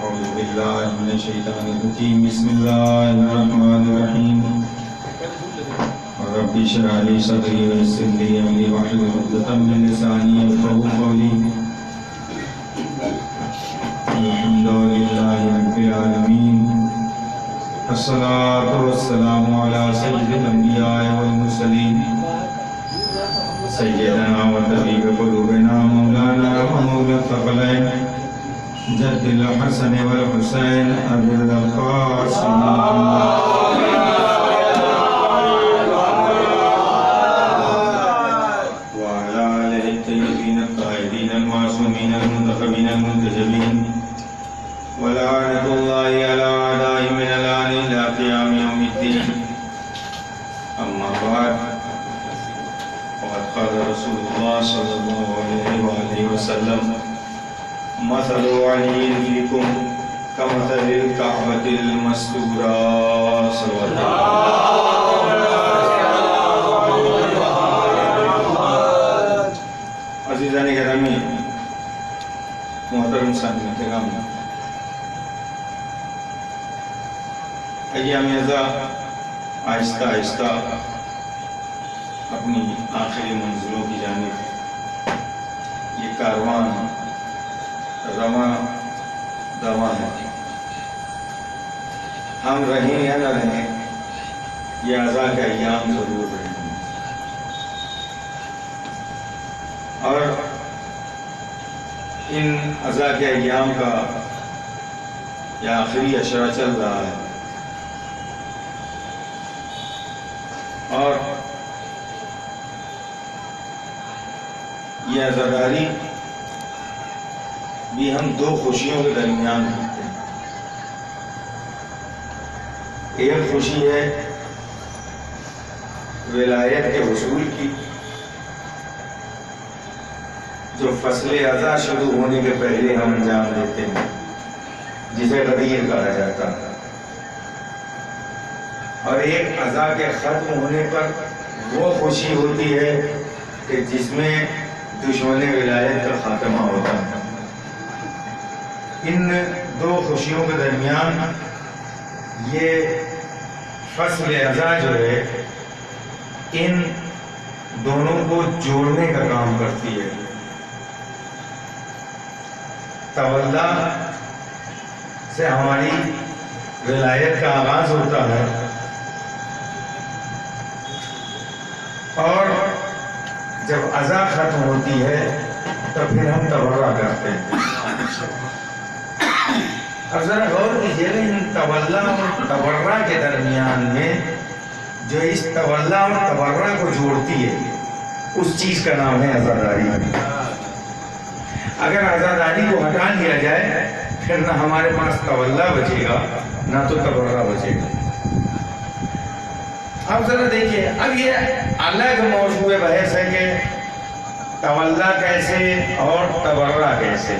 أعوذ بالله من الشيطان الرجيم بسم الله الرحمن الرحيم رب اشرح لي صدري ويسر لي أمري واحلل عقدة من لساني يفقهوا قولي الحمد لله رب العالمين الصلاة والسلام على سيد الأنبياء والمرسلين سيدنا وطبيب قلوبنا مولانا ومولى الثقلين جد الحسن والحسين أبي القاسم وعلى آله الطيبين الطاهرين المعصومين المنتخبين المنتجبين ولعنة الله على أعدائهم من الآن إلى قيام يوم الدين أما بعد وقد قال رسول الله صلى الله عليه وآله وسلم مثل علي فيكم كمثل الكعبة المستورة صلى الله عزیزان گرامی محترم سامعین کرام ایام ازا آہستہ آہستہ اپنی آخری منزلوں کی جانب یہ کاروان رواں دواں ہے. ہم رہیں یا نہ رہیں یہ عزا کے ایام ضرور رہیں گے اور ان عزا کے ایام کا یہ آخری اشرہ چل رہا ہے اور یہ عزاداری بھی ہم دو خوشیوں کے درمیان کرتے ہیں. ایک خوشی ہے ولایت کے حصول کی جو فصل عزا شروع ہونے کے پہلے ہم انجام دیتے ہیں جسے غدیر کہا جاتا ہے, اور ایک عزا کے ختم ہونے پر وہ خوشی ہوتی ہے کہ جس میں دشمن ولایت کا خاتمہ ہوتا ہے. ان دو خوشیوں کے درمیان یہ فصل عزا جو ہے ان دونوں کو جوڑنے کا کام کرتی ہے. تولا سے ہماری ولایت کا آغاز ہوتا ہے اور جب عزا ختم ہوتی ہے تو پھر ہم تبرہ کرتے ہیں. اب ذرا غور کیجیے ان تولا اور تبرہ کے درمیان میں جو اس تولا اور تبرہ کو جوڑتی ہے اس چیز کا نام ہے عزاداری. اگر عزاداری کو ہٹا لیا جائے پھر نہ ہمارے پاس تولا بچے گا نہ تو تبرہ بچے گا. اب ذرا دیکھیے, اب یہ الگ موضوع بحث ہے کہ تولا کیسے اور تبرہ کیسے.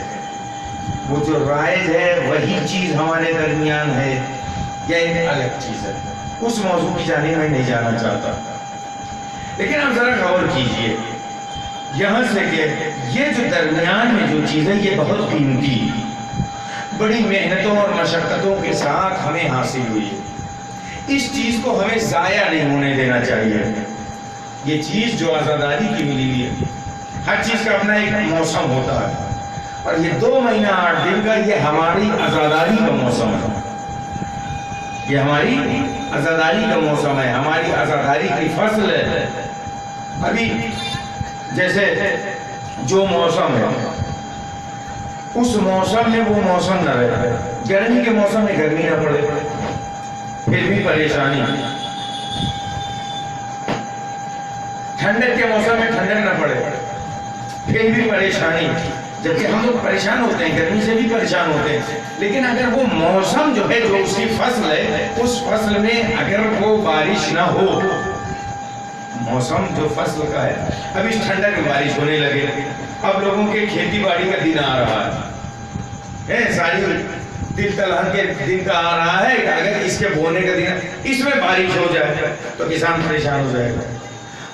وہ جو رائج ہے وہی چیز ہمارے درمیان ہے یا ایک الگ چیز ہے, اس موضوع کی جانب میں نہیں جانا چاہتا. لیکن اب ذرا غور کیجئے یہاں سے کہ یہ جو درمیان میں جو چیز ہے یہ بہت قیمتی بڑی محنتوں اور مشقتوں کے ساتھ ہمیں حاصل ہوئی ہے. اس چیز کو ہمیں ضائع نہیں ہونے دینا چاہیے. یہ چیز جو عزاداری کی ملی ہے, ہر چیز کا اپنا ایک موسم ہوتا ہے اور یہ 2 مہینہ 8 دن کا یہ ہماری عزاداری کا موسم ہے. یہ ہماری عزاداری کا موسم ہے, ہماری عزاداری کی فصل ہے. ابھی جیسے جو موسم ہے اس موسم میں وہ موسم نہ رہے, گرمی کے موسم میں گرمی نہ پڑے پھر بھی پریشانی, ٹھنڈک کے موسم میں ٹھنڈک نہ پڑے پھر بھی پریشانی. جبکہ ہم لوگ پریشان ہوتے ہیں, گرمی سے بھی پریشان ہوتے ہیں, لیکن اگر وہ موسم جو ہے جو اس کی فصل ہے اس فصل میں اگر وہ بارش نہ ہو, موسم جو فصل کا ہے, اب اس ٹھنڈک میں بارش ہونے لگے, اب لوگوں کے کھیتی باڑی کا دن آ رہا ہے, ساری دل تلہن کے دن کا آ رہا ہے کہ اگر اس کے بونے کا دن اس میں بارش ہو جائے تو کسان پریشان ہو جائے گا,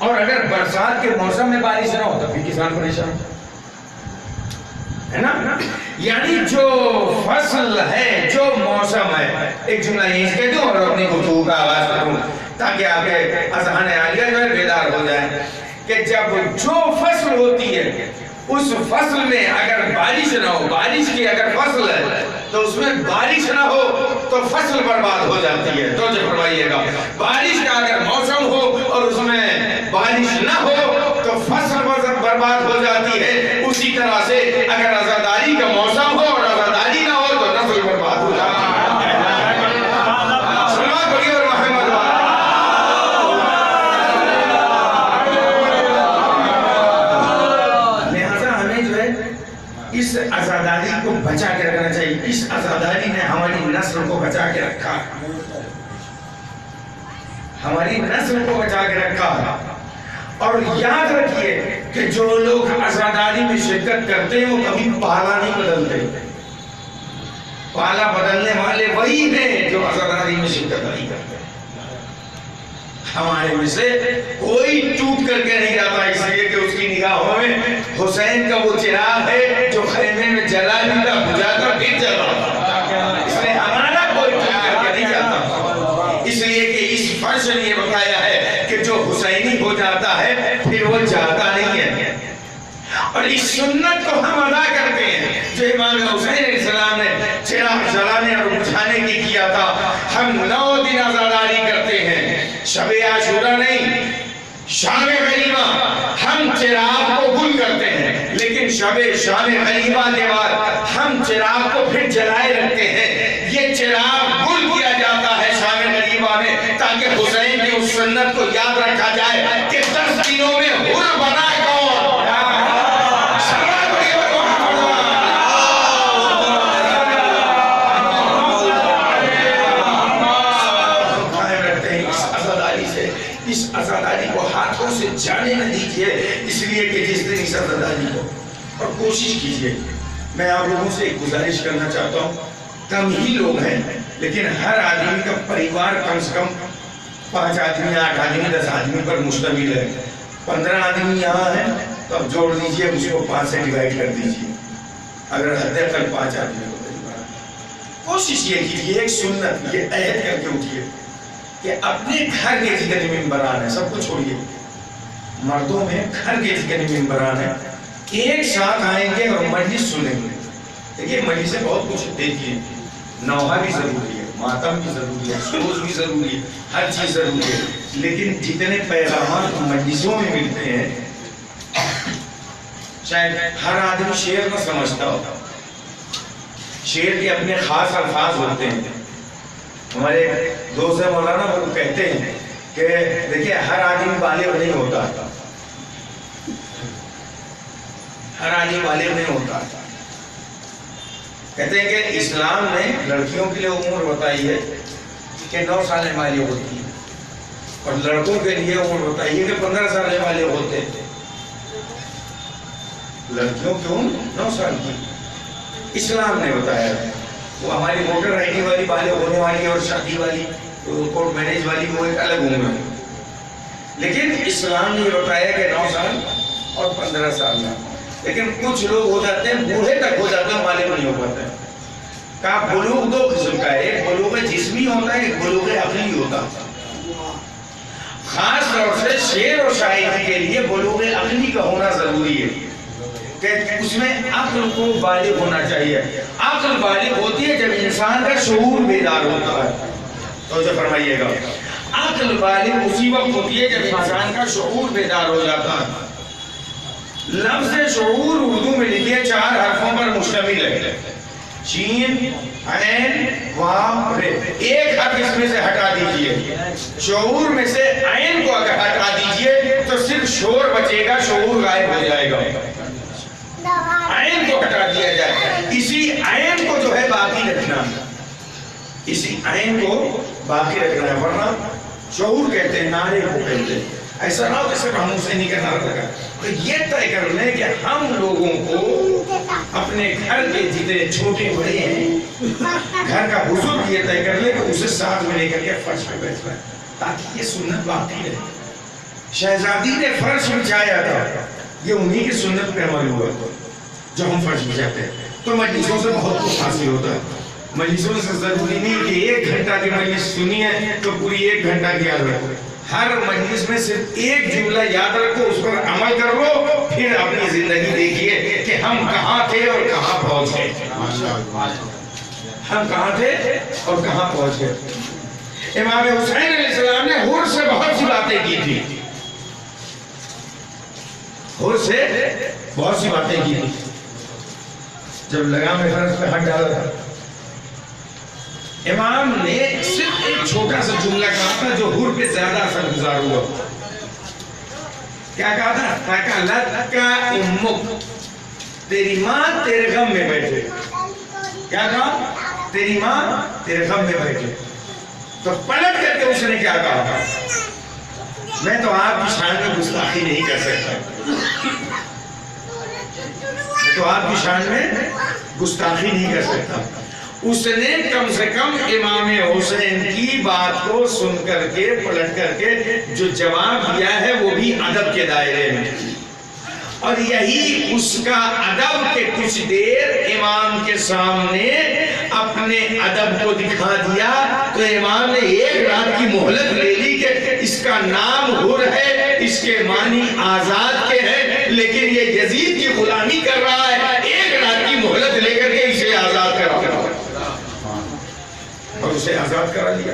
اور اگر برسات کے موسم میں بارش نہ ہو تب بھی کسان پریشان. ہے نا. یعنی جو فصل ہے، جو موسم ہے، ایک جملہ یہ کہہ دوں اور اپنی گفتگو کا آغاز کروں تاکہ آپ کے اذہان عالیہ جو ہے بیدار ہو جائیں کہ جب جو فصل ہوتی ہے اس فصل میں اگر بارش نہ ہو، بارش کی اگر فصل ہے تو اس میں بارش نہ ہو تو فصل برباد ہو جاتی ہے. توجہ فرمائیے گا. بارش کا اگر موسم ہو اور اس میں بارش نہ ہو تو فصل برباد ہو جاتی ہے. اسی طرح سے اگر عزاداری کا موسم ہو اور عزاداری نہ ہو تو نسل برباد ہو جاتی ہے. اس عزاداری کو بچا کے رکھنا چاہیے. اس عزاداری نے ہماری نسل کو بچا کے رکھا، ہماری نسل کو بچا کے رکھا. اور یاد رکھیے کہ جو لوگ عزاداری میں شرکت کرتے ہیں وہ کبھی پالا نہیں بدلتے. پالا بدلنے والے وہی ہیں جو عزاداری میں شرکت نہیں کرتے. ہمارے میں سے کوئی ٹوٹ کر کے نہیں جاتا اس لیے کہ اس کی نگاہوں میں حسین کا وہ چراغ ہے جو خیمے میں جلا دیتا بجھا کر پھر جلاتا. اس لیے ہمارا کوئی ٹوٹ کر کے نہیں جاتا، اس لیے کہ اس فرش نے یہ بتایا ہے کہ جو حسینی ہو جاتا ہے پھر وہ جاتا نہیں ہے. اور اس سنت کو ہم ادا کرتے ہیں جو امام حسین علیہ السلام نے چراغ جلانے اور بجھانے کی کیا تھا. ہم 9 دن عزاداری کرتے ہیں، شب عاشورہ نہیں، شام غریبہ. ہم چراغ کو گل کرتے ہیں لیکن شام غریبہ کے بعد ہم چراغ کو پھر جلائے رکھتے ہیں. یہ چراغ گل کیا جاتا ہے شام غریبہ میں تاکہ حسین کی اس سنت کو یاد رکھا جائے کہ 10 دنوں میں حر بنا کون. اس عزاداری کو ہاتھوں سے جانے نہ دیجیے، اس لیے کہ جس دن اس عزاداری کو اور کوشش کیجیے. میں آپ لوگوں سے ایک گزارش کرنا چاہتا ہوں، کم ہی لوگ ہیں لیکن ہر آدمی کا پریوار کم سے کم 5 آدمی 8 آدمی 10 آدمی پر مشتمل ہے. 15 آدمی یہاں ہیں تو اب جوڑ دیجیے، اس کو 5 سے ڈیوائڈ کر دیجیے. اگر حد اقل 5 آدمی کو پریوار، کوشش یہ کیجیے، ایک سنت یہ عہد کر کے اٹھیے کہ اپنے گھر کے جتنے ممبران ہیں سب کو چھوڑیے. مردوں میں گھر کے جتنے ممبران ہیں ایک ساتھ آئیں گے اور مجلس سنیں گے. دیکھیے مجلس سے بہت کچھ دیکھیے، نوحہ بھی ضروری ہے، ماتم بھی ضروری ہے، سوز بھی ضروری ہے، ہر چیز ضروری ہے. لیکن جتنے پیغامات مجلسوں میں ملتے ہیں شاید ہر آدمی شعر نہ سمجھتا ہوتا. شعر کے اپنے خاص الفاظ ہوتے ہیں. ہمارے دوست مولانا وہ کہتے ہیں کہ دیکھیے ہر آدمی بالغ نہیں ہوتا، ہر آدمی بالغ نہیں ہوتا. کہتے ہیں کہ اسلام نے لڑکیوں کے لیے عمر بتائی ہے کہ 9 سال بالغ ہوتی ہے اور لڑکوں کے لیے عمر بتائی ہے کہ 15 سال بالغ ہوتے ہیں. لڑکیوں کی عمر 9 سال کی اسلام نے بتایا ہے. وہ ہماری ووٹر آئی ڈی والی بالغ ہونے والی اور شادی والی کورٹ میرج والی وہ ایک الگ عمر ہے. لیکن اسلام نے یہ بتایا کہ 9 سال اور 15 سال میں. لیکن کچھ لوگ ہو جاتے ہیں بوڑھے تک ہو جاتے ہیں بالغ نہیں ہو پاتے ہیں. کہا بلوغ 2 قسم کا ہے، ایک بلوغ جسمی ہوتا ہے، ایک بلوغ عقلی ہوتا ہے. خاص طور سے شعر و شاعری کے لیے بلوغ عقلی کا ہونا ضروری ہے کہ اس میں عقل کو بالغ ہونا چاہیے. عقل بالغ ہوتی ہے جب انسان کا شعور بیدار ہوتا ہے. توجہ فرمائیے گا. عقل بالغ اسی وقت ہوتی ہے جب انسان کا شعور بیدار ہو جاتا ہے. لفظ شعور اردو میں لکھیے 4 حرفوں پر مشتمل ہے، شین، عین، واو، ر. ایک حرف اس میں سے ہٹا دیجئے. شعور میں سے عین کو اگر ہٹا دیجئے تو صرف شور بچے گا، شعور غائب ہو جائے گا. عین کو ہٹا دیا جائے. اسی عین کو جو ہے باقی رکھنا، اسی عین کو باقی رکھنا ہے. ورنہ شعور کہتے ہیں، نعرے کو کہتے ہیں. ایسا نہ ہو کہ صرف ہم اسے نہیں کرنا لگا. تو یہ طے کر لیں کہ ہم لوگوں کو اپنے گھر کے جتنے چھوٹے بڑے ہیں گھر کا بزرگ یہ طے کر لے کہ اسے ساتھ میں لے کر کے فرش پہ بیٹھ رہے تاکہ یہ سنت باقی رہے. شہزادی نے فرش بچھایا تھا، یہ انہی کی سنت پہ عمل ہوا. جو ہم فرض بھی جاتے ہیں. تو مجلسوں سے بہت کچھ حاصل ہوتا ہے. مجلسوں سے ضروری نہیں کہ 1 گھنٹہ کی مجلس سنی ہے تو پوری 1 گھنٹہ کی یاد رکھو. ہر مجلس میں صرف ایک جملہ یاد رکھو, اس پر عمل کر لو, پھر اپنی زندگی دیکھیے کہ ہم کہاں تھے اور کہاں پہنچ گئے. ہم کہاں تھے اور کہاں پہنچ گئے. امام حسین علیہ السلام نے حر سے بہت سی باتیں کی تھی. حر سے بہت سی باتیں کی تھی. جب لگام فرض پہ ہاتھ ڈالا تھا, امام نے صرف ایک چھوٹا سا جملہ کہا تھا جو حر پہ زیادہ اثر گزار ہوا. کیا کہا تھا؟ کہا لَتْكَ أُمُّكَ, تیری ماں تیرے غم میں بیٹھے. کیا کہا؟ تیری ماں تیرے غم میں بیٹھے. تو پلٹ کر کے اس نے کیا کہا؟ میں تو آپ کی شان میں گستاخی نہیں کر سکتا. میں تو آپ کی شان میں گستاخی نہیں کر سکتا. اس نے کم سے کم امام حسین کی بات کو سن کر کے پلٹ کر کے جو جواب دیا ہے وہ بھی ادب کے دائرے میں, اور یہی اس کا ادب کے کچھ دیر امام کے سامنے اپنے ادب کو دکھا دیا. تو امام نے 1 رات کی مہلت لے لی کہ اس کا نام حر ہے, اس کے معنی آزاد کے ہیں, لیکن یہ یزید کی غلامی کر رہا ہے. 1 رات کی مہلت لے کر کے اسے آزاد کرا اور اسے آزاد کرا دیا.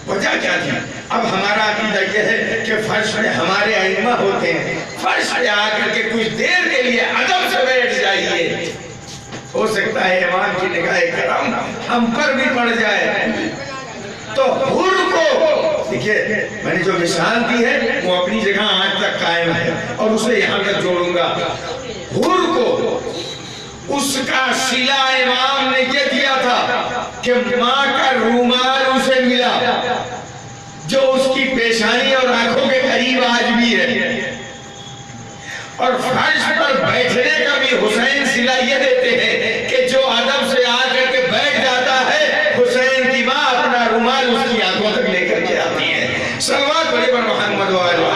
وجہ کیا تھی؟ اب ہمارا عقیدہ یہ ہے کہ فرش میں ہمارے ائمہ ہوتے ہیں, فرش میں آ کر کے کچھ دیر کے لیے ادب سے بیٹھ جائیے. ہو سکتا ہے امام کی نگاہ کرم ہم پر بھی پڑ جائے. تو حر کو دیکھیے, میں نے جو مثال دی ہے وہ اپنی جگہ آج تک قائم ہے اور اسے یہاں تک جوڑوں گا. حر کو اس کا صلہ امام نے یہ دیا تھا کہ ماں کا رومال اسے ملا جو اس کی پیشانی اور آنکھوں کے قریب آج بھی ہے. اور فرش پر بیٹھنے کا بھی حسین صلہ یہ دیتے ہیں کہ جو ادب سے آ کر کے بیٹھ جاتا ہے, حسین کی ماں اپنا رومال اس کی آنکھوں تک لے کر کے آتی ہے. صلوات پڑھیں پر محمد و آلہ.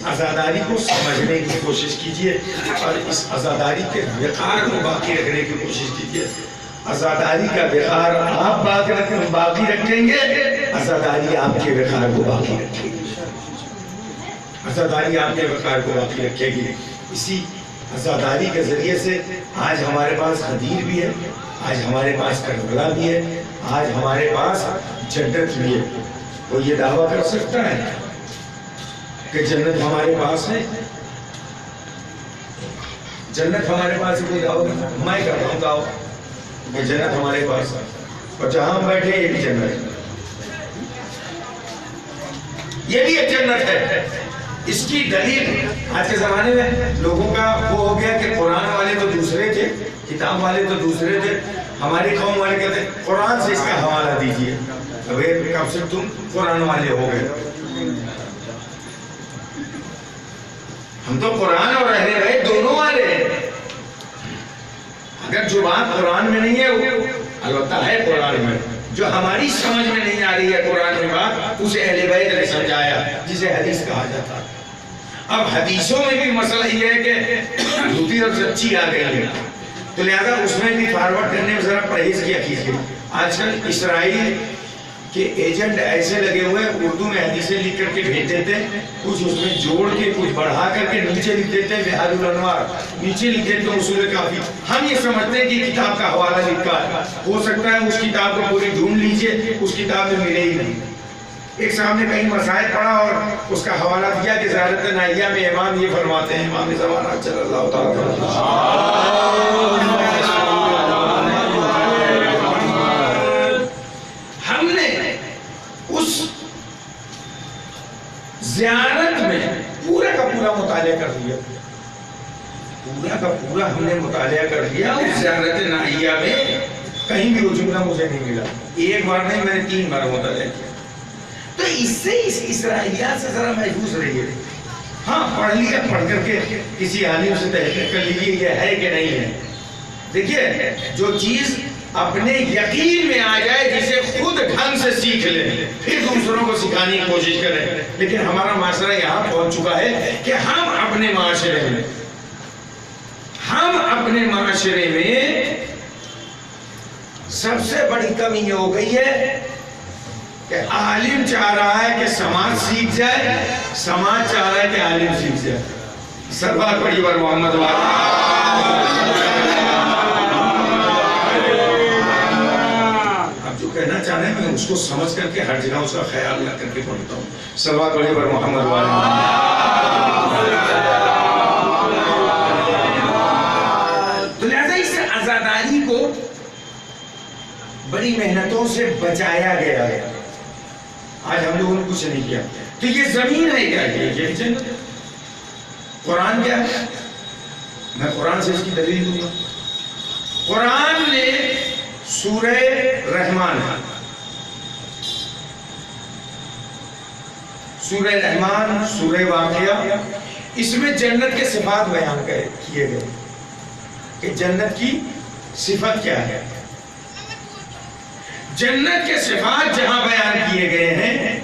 آزاداری کو سمجھنے کی کوشش کیجئے اور اس آزاداری کے وقار کو باقی رکھنے کی کوشش کیجئے. آزاداری کا وقار آپ باقی رکھیں گے, آزاداری آپ کے وقار کو باقی رکھے گی. آزاداری آپ کے وقار کو باقی رکھے گی. اسی آزاداری کے ذریعے سے آج ہمارے پاس غدیر بھی ہے, آج ہمارے پاس کربلا بھی ہے, آج ہمارے پاس جنت بھی ہے. وہ یہ دعویٰ کر سکتا ہے کہ جنت ہمارے پاس ہے؟ جنت ہمارے پاس کوئی دعویٰ نہیں. میں کرتا ہوں دعویٰ کہ جنت ہمارے پاس ہے, اور جہاں ہم بیٹھے یہ بھی جنت ہے, یہ بھی ایک جنت ہے. اس کی دلیل آج کے زمانے میں لوگوں کا وہ ہو گیا کہ قرآن والے تو دوسرے تھے, کتاب والے تو دوسرے تھے. ہماری قوم والے کہتے ہیں قرآن سے اس کا حوالہ دیجئے. ابھی کب سے تم قرآن والے ہو گئے؟ ہم تو قرآن اور اہل بیت دونوں والے ہیں. اگر جو بات قرآن میں نہیں ہے وہ البتہ ہے قرآن میں, جو ہماری سمجھ میں نہیں آ رہی ہے قرآن میں بات, اسے اہل بیت نے سمجھایا جسے حدیث کہا جاتا. اب حدیثوں میں بھی مسئلہ یہ ہے کہ جھوٹی اور سچی آ گئی ہے, تو لہذا اس میں بھی فارورڈ کرنے میں ذرا پرہیز کیا کیجیے. آج کل اسرائیل کہ ایجنٹ ایسے لگے ہوئے اردو میں حدیثیں لکھ کر کے بھیج دیتے ہیں, کچھ اس میں جوڑ کے کچھ بڑھا کر کے نیچے لکھ دیتے ہیں بہار الانوار, نیچے لکھ دیتے ہیں اصول کافی. ہم یہ سمجھتے ہیں کہ کتاب کا حوالہ لکھا ہے, ہو سکتا ہے اس کتاب کو پوری ڈھونڈ لیجئے, اس کتاب میں ملے ہی نہیں. ایک صاحب نے کہیں مسائل پڑھا اور اس کا حوالہ دیا کہ زیارت نائیہ میں امام یہ فرماتے ہیں, امام زمانہ صلی اللہ تعالیٰ. ہم نے اس زیارت میں پورا کا پورا مطالعہ کر لیا, پورا کا پورا ہم نے مطالعہ کر لیا. اس زیارت نائیہ میں کہیں بھی وہ جملہ مجھے نہیں ملا, 1 بار نہیں میں نے 3 بار مطالعہ کیا. تو اس سے اس اسرائیلیات سے ذرا محفوظ رہیے. ہاں پڑھ لیا, پڑھ کر کے کسی عالم سے تحقیق کر لیجیے یہ ہے کہ نہیں ہے. دیکھیے جو چیز اپنے یقین میں آ جائے، جسے خود ڈھنگ سے سیکھ لے، پھر دوسروں کو سکھانے کی کوشش کریں۔ لیکن ہمارا معاشرہ یہاں پہنچ چکا ہے کہ ہم اپنے معاشرے میں سب سے بڑی کمی یہ ہو گئی ہے کہ عالم چاہ رہا ہے کہ سماج سیکھ جائے، سماج چاہ رہا ہے کہ عالم سیکھ جائے۔ سربات پڑھی بر محمد اب جو کہنا چاہ رہے ہیں میں اس کو سمجھ کر کے ہر جگہ اس کا خیال رکھ کر کے پڑھتا ہوں۔ سربات پڑھی بر محمد تو لہذا اس آزاداری کو بڑی محنتوں سے بچایا گیا ہے۔ آج ہم لوگوں نے کچھ نہیں کیا۔ تو یہ زمین ہے کیا؟ یہ جنت۔ قرآن کیا ہے؟ میں قرآن سے اس کی دلیل دوں گا۔ قرآن نے سورہ رحمان، سورہ رحمان، سورہ واقعہ، اس میں جنت کے صفات بیان کیے گئے کہ جنت کی صفت کیا ہے۔ جنت کے صفات جہاں بیان کیے گئے ہیں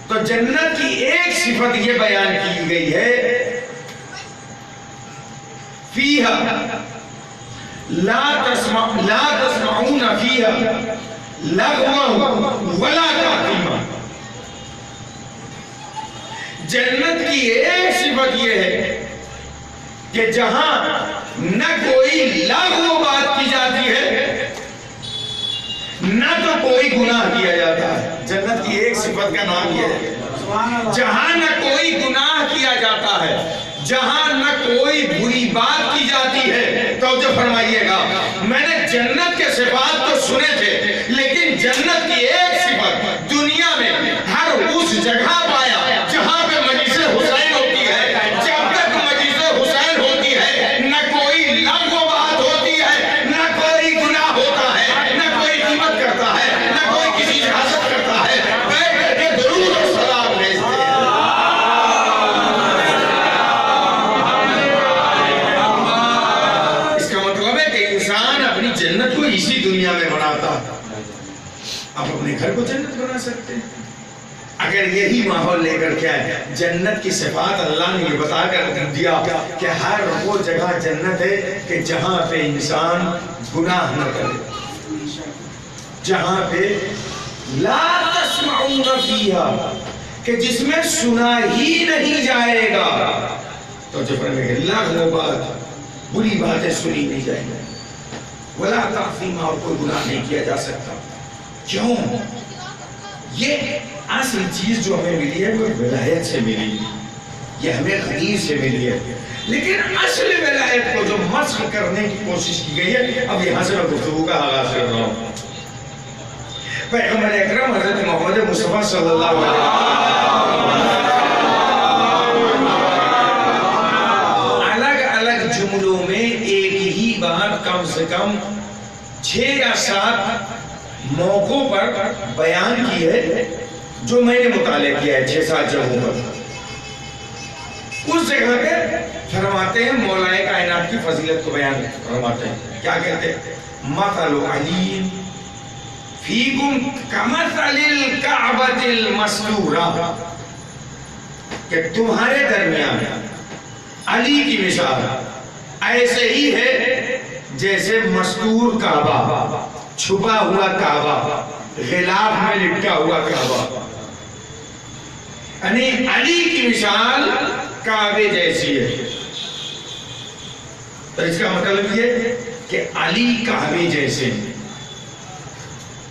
تو جنت کی ایک صفت یہ بیان کی گئی ہے، فیہا لا تسمعون فیہا لغوا ولا تأثیما۔ جنت کی ایک صفت یہ ہے کہ جہاں نہ کوئی لغو بات کی جاتی ہے، نہ تو کوئی گناہ کیا جاتا ہے۔ جنت کی ایک صفت کا نام یہ ہے، جہاں نہ کوئی گناہ کیا جاتا ہے، جہاں نہ کوئی بری بات کی جاتی ہے۔ توجہ فرمائیے گا، میں نے جنت کے صفات تو سنے تھے، لیکن جنت کی ایک صفت دنیا میں ہر اس جگہ پایا جہاں پہ مجلس حسین ہوتی ہے۔ جب تک مجلس حسین ہوتی ہے، نہ کوئی لغو بات ہوتی ہے، نہ کوئی گناہ ہوتا ہے، نہ کوئی غیبت کرتا ہے، نہ کوئی کسی سے حسد کرتا ہے، بیٹھ کر کے درود و سلام بھیجتے ہیں۔ اس کا مطلب ہے کہ انسان اپنی جنت کو اسی دنیا میں بناتا ہے۔ آپ اپنے گھر کو جنت بنا سکتے ہیں اگر یہی ماحول لے کر کے آئے۔ جنت کی صفات اللہ نے یہ بتا کر دیا کہ ہر وہ جگہ جنت ہے کہ جہاں پہ انسان گناہ نہ کرے، جہاں پہ لا تسمعون فیہا، کہ جس میں سنا ہی نہیں جائے گا۔ تو جو فرمائے گا لغو بات، بری باتیں سنی نہیں جائیں گی، ولا تعظیم، اور کوئی گناہ نہیں کیا جا سکتا۔ کیوں؟ یہ اصل چیز جو ہمیں ملی ہے وہ ولایت سے ملی ہے، یہ ہمیں غدیر سے ملی ہے، لیکن اصل ولایت کو جو مسخ کرنے کی کوشش کی گئی ہے، اب یہاں سے میں گفتگو کا آغاز کر رہا ہوں۔ پیغمبر اکرم حضرت محمد مصطفیٰ صلی اللہ علیہ وسلم الگ الگ جملوں میں ایک ہی بات کم سے کم 6 یا 7 موقعوں پر بیان کی ہے، جو میں نے مطالعہ کیا ہے 6-7 جگہوں پر۔ اس جگہ پہ فرماتے ہیں، مولا کائنات کی فضیلت کو بیان فرماتے ہیں، کیا کہتے ہیں؟ مثل علی فیکم کمثل الکعبۃ المستورہ، کہ تمہارے درمیان علی کی مثال ایسے ہی ہے جیسے مستور کعبہ، چھپا ہوا کعبہ، غلاف میں لپٹا ہوا کعبہ، یعنی علی کی مثال کعبے جیسی ہے۔ تو اس کا مطلب یہ کہ علی کعبے جیسے،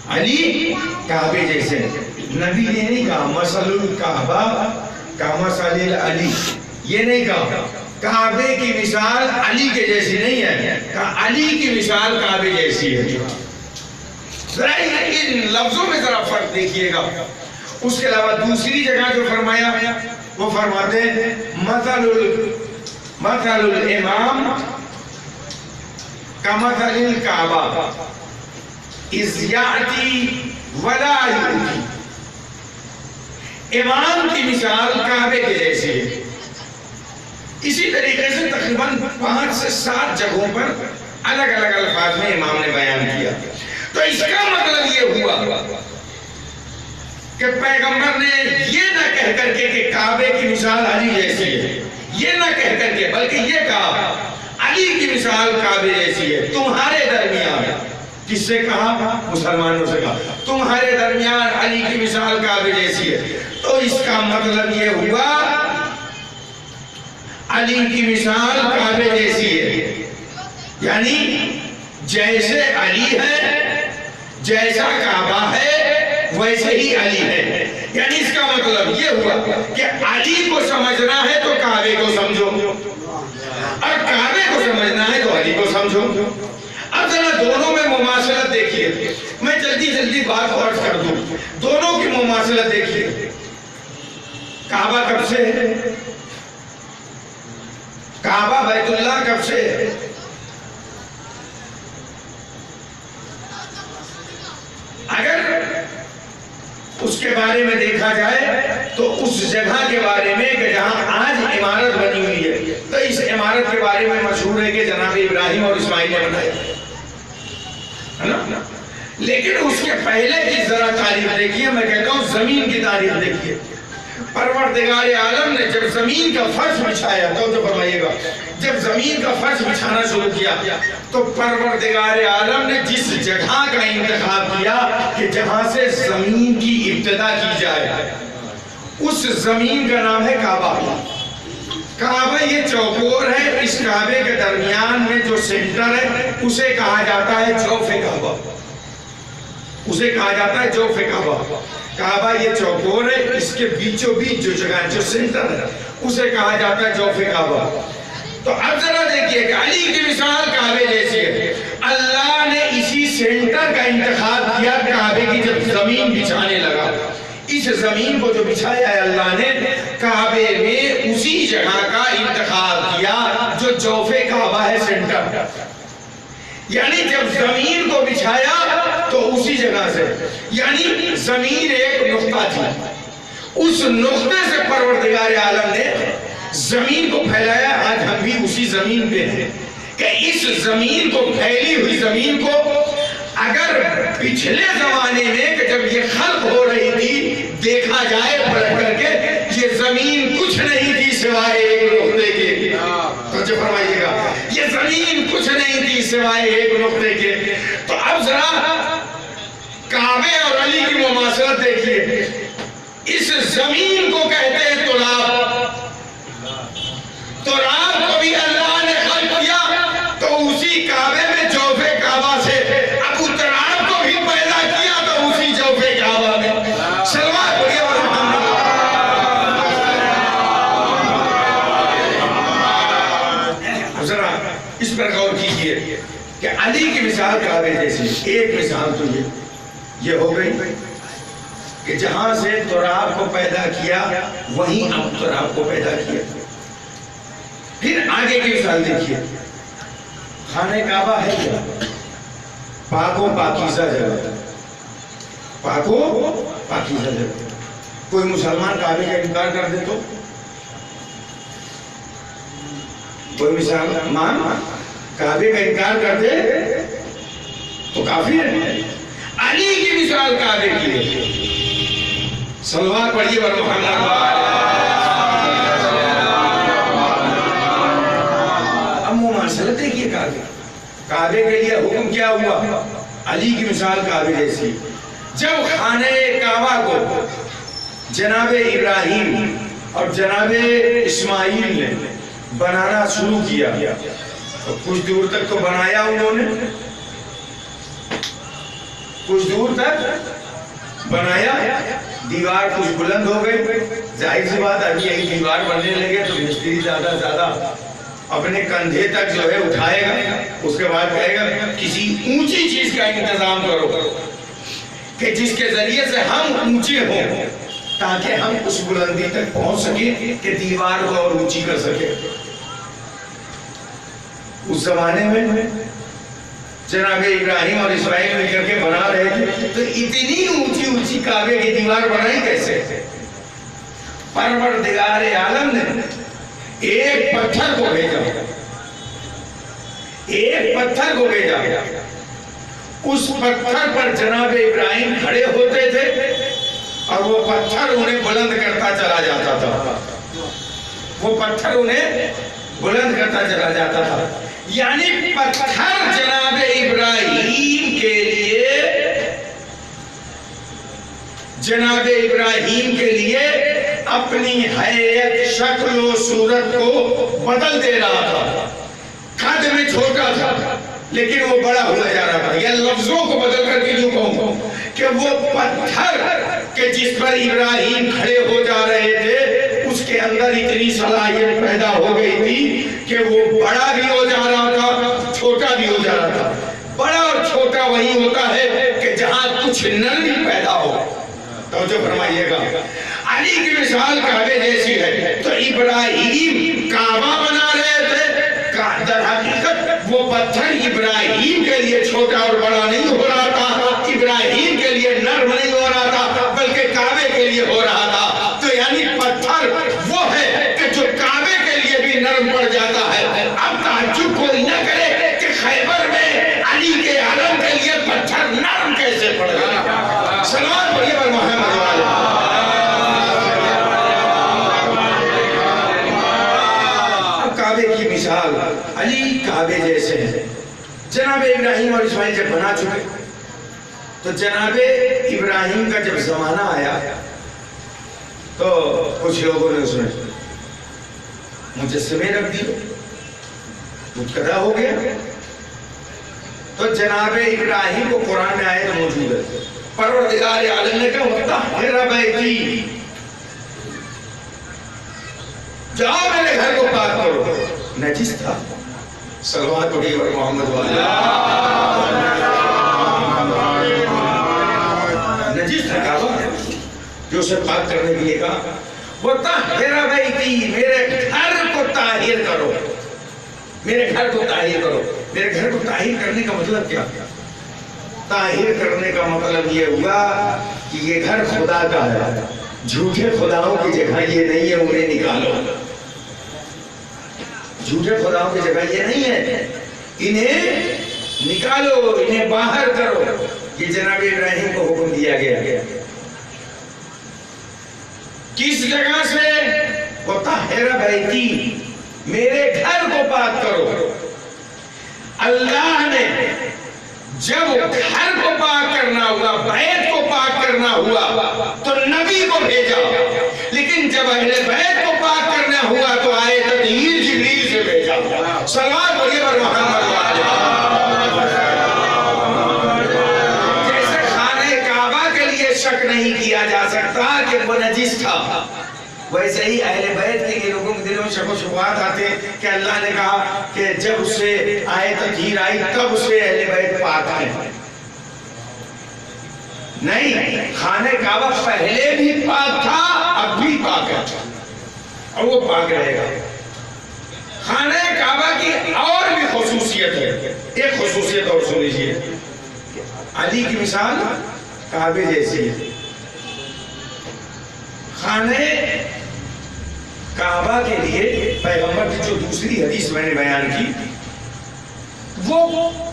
علی کعبے جیسے۔ نبی نے نہیں کہا مثل الکعبہ کمثل علی، یہ نہیں کہا کعبے کی مثال علی کے جیسی نہیں ہے، کہا علی کی مثال کعبے جیسی ہے۔ ذرا ان لفظوں میں ذرا فرق دیکھیے گا۔ اس کے علاوہ دوسری جگہ جو فرمایا وہ فرماتے ہیں مثل الامام کمثل الکعبہ اذ یأتی ولا یؤتی، امام کی مثال کعبے کے جیسی ہے۔ اسی طریقے سے تقریباً 5 سے 7 جگہوں پر الگ الگ الفاظ میں امام نے بیان کیا. تو اس کا مطلب یہ ہوا کہ پیغمبر نے یہ نہ کہہ کر کے کہ کعبے کی مثال علی جیسی ہے، یہ نہ کہہ کر کے، بلکہ یہ کہا علی کی مثال کعبے جیسی ہے تمہارے درمیان. کس سے کہا؟ مسلمانوں سے کہا تمہارے درمیان علی کی مثال کعبے جیسی ہے. تو اس کا مطلب یہ ہوا علی کی مثال کعبے جیسی ہے، یعنی جیسے علی ہے، جیسا کعبہ ہے، ویسے ہی علی ہے. یعنی اس کا مطلب یہ ہوا کہ علی کو سمجھنا ہے تو کعبے کو سمجھو، اور کعبے کو سمجھنا ہے تو علی کو سمجھو. اب ذرا دونوں میں مماثلت دیکھیے. میں جلدی بات عرض کر دوں. دونوں کی مماثلت دیکھیے. کعبہ کب سے ہے؟ کعبہ بیت اللہ کب سے ہے؟ اگر اس کے بارے میں دیکھا جائے تو اس جگہ کے بارے میں کہ جہاں آج عمارت بنی ہوئی ہے، تو اس عمارت کے بارے میں مشہور ہے کہ جناب ابراہیم اور اسماعیل نے بنائی ہے نا. لیکن اس کے پہلے کی ذرا تاریخ دیکھیے. میں کہتا ہوں زمین کی تاریخ دیکھیے. پروردگار عالم نے جب زمین کا فرش بچھایا تو فرمائیے گا، جب زمین کا فرش بچھانا شروع کیا تو پروردگار عالم نے جس جگہ کا انتخاب کیا کہ جہاں سے زمین کی ابتدا کی جائے، اس زمین کا نام ہے کعبہ. کعبہ یہ چوکور ہے. اس کعبے کے درمیان میں جو سینٹر ہے اسے کہا جاتا ہے جوف کعبہ. اسے کہا جاتا ہے جوف کعبہ. کعبہ یہ چوکور ہے، اس کے بیچوں بیچ جو جگہ جو سینٹر ہے اسے کہا جاتا ہے جوف کعبہ. تو اب ذرا دیکھیے کہ علی کی مثال کعبے جیسی ہے. اللہ نے اسی سینٹر کا انتخاب کیا کعبے کی جب زمین بچھانے لگا. اس زمین کو جو بچھایا ہے اللہ نے کعبے میں اسی جگہ کا انتخاب کیا جو جوف کعبہ ہے، سینٹر. یعنی جب زمین کو بچھایا تو اسی جگہ سے، یعنی زمین ایک نقطہ تھی، اس نقطے سے پروردگار عالم نے زمین کو پھیلایا. آج ہم بھی اسی زمین پہ ہیں کہ اس زمین کو، پھیلی ہوئی زمین کو، اگر پچھلے زمانے میں کہ جب یہ خلق ہو رہی تھی دیکھا جائے پلٹ کر کے، یہ زمین کچھ نہیں تھی سوائے ایک نقطے کے. توجہ فرمائیے گا، یہ زمین کچھ نہیں تھی سوائے ایک نقطے کے. تو اب ذرا کعبے اور علی کی مماثلت دیکھیے. اس زمین کو کہتے ہیں تراب. تراب کو بھی اللہ نے خلق کیا تو اسی کعبے میں جوف کعبہ سے. اب تراب کو بھی پیدا کیا تو اسی جوف کعبہ میں. سلوات پڑھیے ذرا اس پر غور کیجئے کہ علی کی مثال کعبے جیسی. ایک مثال تو یہ ہو گئی کہ جہاں سے تراب کو پیدا کیا وہیں اب تراب کو پیدا کیا. پھر آگے کی مثال دیکھیے. خانہ کعبہ ہے کیا؟ پاک و پاکیزہ جگہ. پاک و پاکیزہ جگہ. کوئی مسلمان کعبے کا انکار کر دے تو کوئی مسلمان کعبے کا انکار کر دے تو کافر ہے. علی کی مثال کعبے کی ہے. صلوات پڑھیے بر محمد. اب مماثلت دیکھیے کعبے کے لیے حکم کیا ہوا؟ علی کی مثال کعبے جیسی. جب خانہ کعبہ کو جناب ابراہیم اور جناب اسماعیل نے بنانا شروع کیا تو کچھ دور تک تو بنایا انہوں نے، کچھ دور تک بنایا. دیوار کچھ بلند ہو گئی. ظاہر سی بات ابھی یہی دیوار بننے لگے تو مستری زیادہ اپنے کندھے تک جو ہے اٹھائے گا. اس کے بعد کہے گا کسی اونچی چیز کا انتظام کرو کہ جس کے ذریعے سے ہم اونچے ہوں تاکہ ہم اس بلندی تک پہنچ سکیں کہ دیوار کو اور اونچی کر سکیں. اس زمانے میں جناب ابراہیم اور اسماعیل مل کر کے بنا رہے تھے تو اتنی اونچی کعبے کی دیوار بنائی کیسے؟ پروردگار عالم نے ایک پتھر کو بھیجا. ایک پتھر کو بھیجا، اس پتھر پر جناب ابراہیم کھڑے ہوتے تھے اور وہ پتھر انہیں بلند کرتا چلا جاتا تھا، وہ پتھر انہیں بلند کرتا چلا جاتا تھا. یعنی پتھر جناب ابراہیم کے لیے، جناب ابراہیم کے لیے اپنی حیت، شکل و صورت کو بدل دے رہا تھا. قد میں چھوٹا تھا لیکن وہ بڑا ہوتا جا رہا تھا. یا لفظوں کو بدل کر کے یوں کہوں کہ وہ پتھر کہ جس پر ابراہیم کھڑے ہو جا رہے تھے، اس کے اندر اتنی صلاحیت پیدا ہو گئی تھی کہ وہ بڑا بھی ہو جا رہا تھا، چھوٹا بھی ہو جا رہا تھا. بڑا اور چھوٹا وہی ہوتا ہے کہ جہاں کچھ نرمی پیدا ہو. توجہ فرمائیے گا. علی کی مثال کعبے جیسی ہے. تو ابراہیم کعبہ بنا رہے تھے، در حقیقت وہ پتھر ابراہیم کے لیے چھوٹا اور بڑا نہیں ہو رہا تھا، ابراہیم کے لیے نرم نہیں ہو رہا تھا، بلکہ کعبے کے لیے ہو رہا تھا. تو یعنی پتھر وہ ہے کہ جو کعبے کے لیے بھی نرم پڑ جاتا ہے. اب تعجب کوئی نہ کرے کہ خیبر میں علی کے علم کے لیے پتھر نرم کیسے پڑ گیا. سلام پڑھیے پر محمد والے. کعبے کی مثال، علی کعبے جیسے ہیں. جناب ابراہیم اور اسماعیل جب بنا چکے تو جناب ابراہیم کا جب زمانہ آیا تو کچھ لوگوں نے اس میں مجسمے رکھ دیے، متقدہ ہو گیا. تو جناب ابراہیم کو قرآن میں آیت موجود ہے، پروردگار عالم نے کہا وَطَهِّرْ بَيْتِي، جاؤ میرے گھر کو پاک کرو. نجس تھا. صلوات پڑھیے اور محمد والے. نجس تھا کعبہ، جو اسے پاک کرنے کے لیے کہا وَطَهِّرْ بَيْتِي، میرے گھر کو طاہر کرو، میرے گھر کو طاہر کرو. میرے گھر کو طاہر کرنے کا مطلب کیا؟ طاہر کرنے کا مطلب یہ ہوا کہ یہ گھر خدا کا ہے، جھوٹے خداؤں کی جگہ یہ نہیں ہے، انہیں نکالو. جھوٹے خداؤں کی جگہ یہ نہیں ہے، انہیں نکالو، انہیں باہر کرو. یہ جناب ابراہیم کو حکم دیا گیا. کس جگہ سے؟ وَطَهِّرْ بَيْتِي، میرے گھر کو پاک کرو. اللہ نے جب گھر کو پاک کرنا ہوا، بیت کو پاک کرنا ہوا تو نبی کو بھیجا، لیکن جب اہل بیت کو پاک کرنا ہوا تو آئے تطہیر جبریل سے بھیجا. صلوات پڑھیے پر محمد والے. جیسے خانہ کعبہ کے لیے شک نہیں کیا جا سکتا کہ وہ نجس تھا، ویسے ہی اہل بیت کے لیے لوگوں کے دلوں میں شک و شبہات آتے کہ اللہ نے کہا کہ جب اسے آیت تطہیر آئی تب اسے اہل بیت پاک ہیں. نہیں، خانہ کعبہ پہلے بھی پاک تھا، اب بھی پاک ہے اور وہ پاک رہے گا. خانہ کعبہ کی اور بھی خصوصیت ہے. ایک خصوصیت اور سن لیجیے. علی کی مثال کعبے جیسی ہے. خانہ کعبہ کے لیے پیغمبر کی جو دوسری حدیث میں نے بیان کی وہ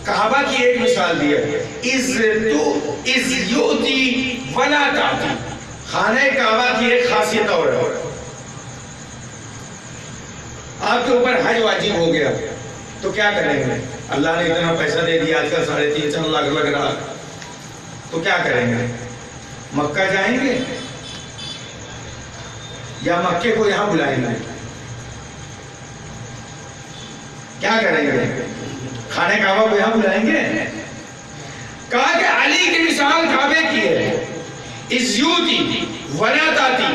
کعبہ کی ایک مثال دی ہے. اِذْ یُؤْتِی وَلَا تَعْتِی. خانہ کعبہ کی ایک خاصیت اور ہے. آپ کے اوپر حج واجب ہو گیا تو کیا کریں گے؟ اللہ نے اتنا پیسہ دے دیا، آج کل 3.5 لاکھ لگ رہا، تو کیا کریں گے؟ مکہ جائیں گے یا مکے کو یہاں بلائیں گے؟ کیا کریں گے؟ خانہ کعبہ کو یہاں بلائیں گے؟ کہا کہ علی کی مثال کعبے کی ہے. اِذْ یُؤْتِی وَلَا تَعْتِی،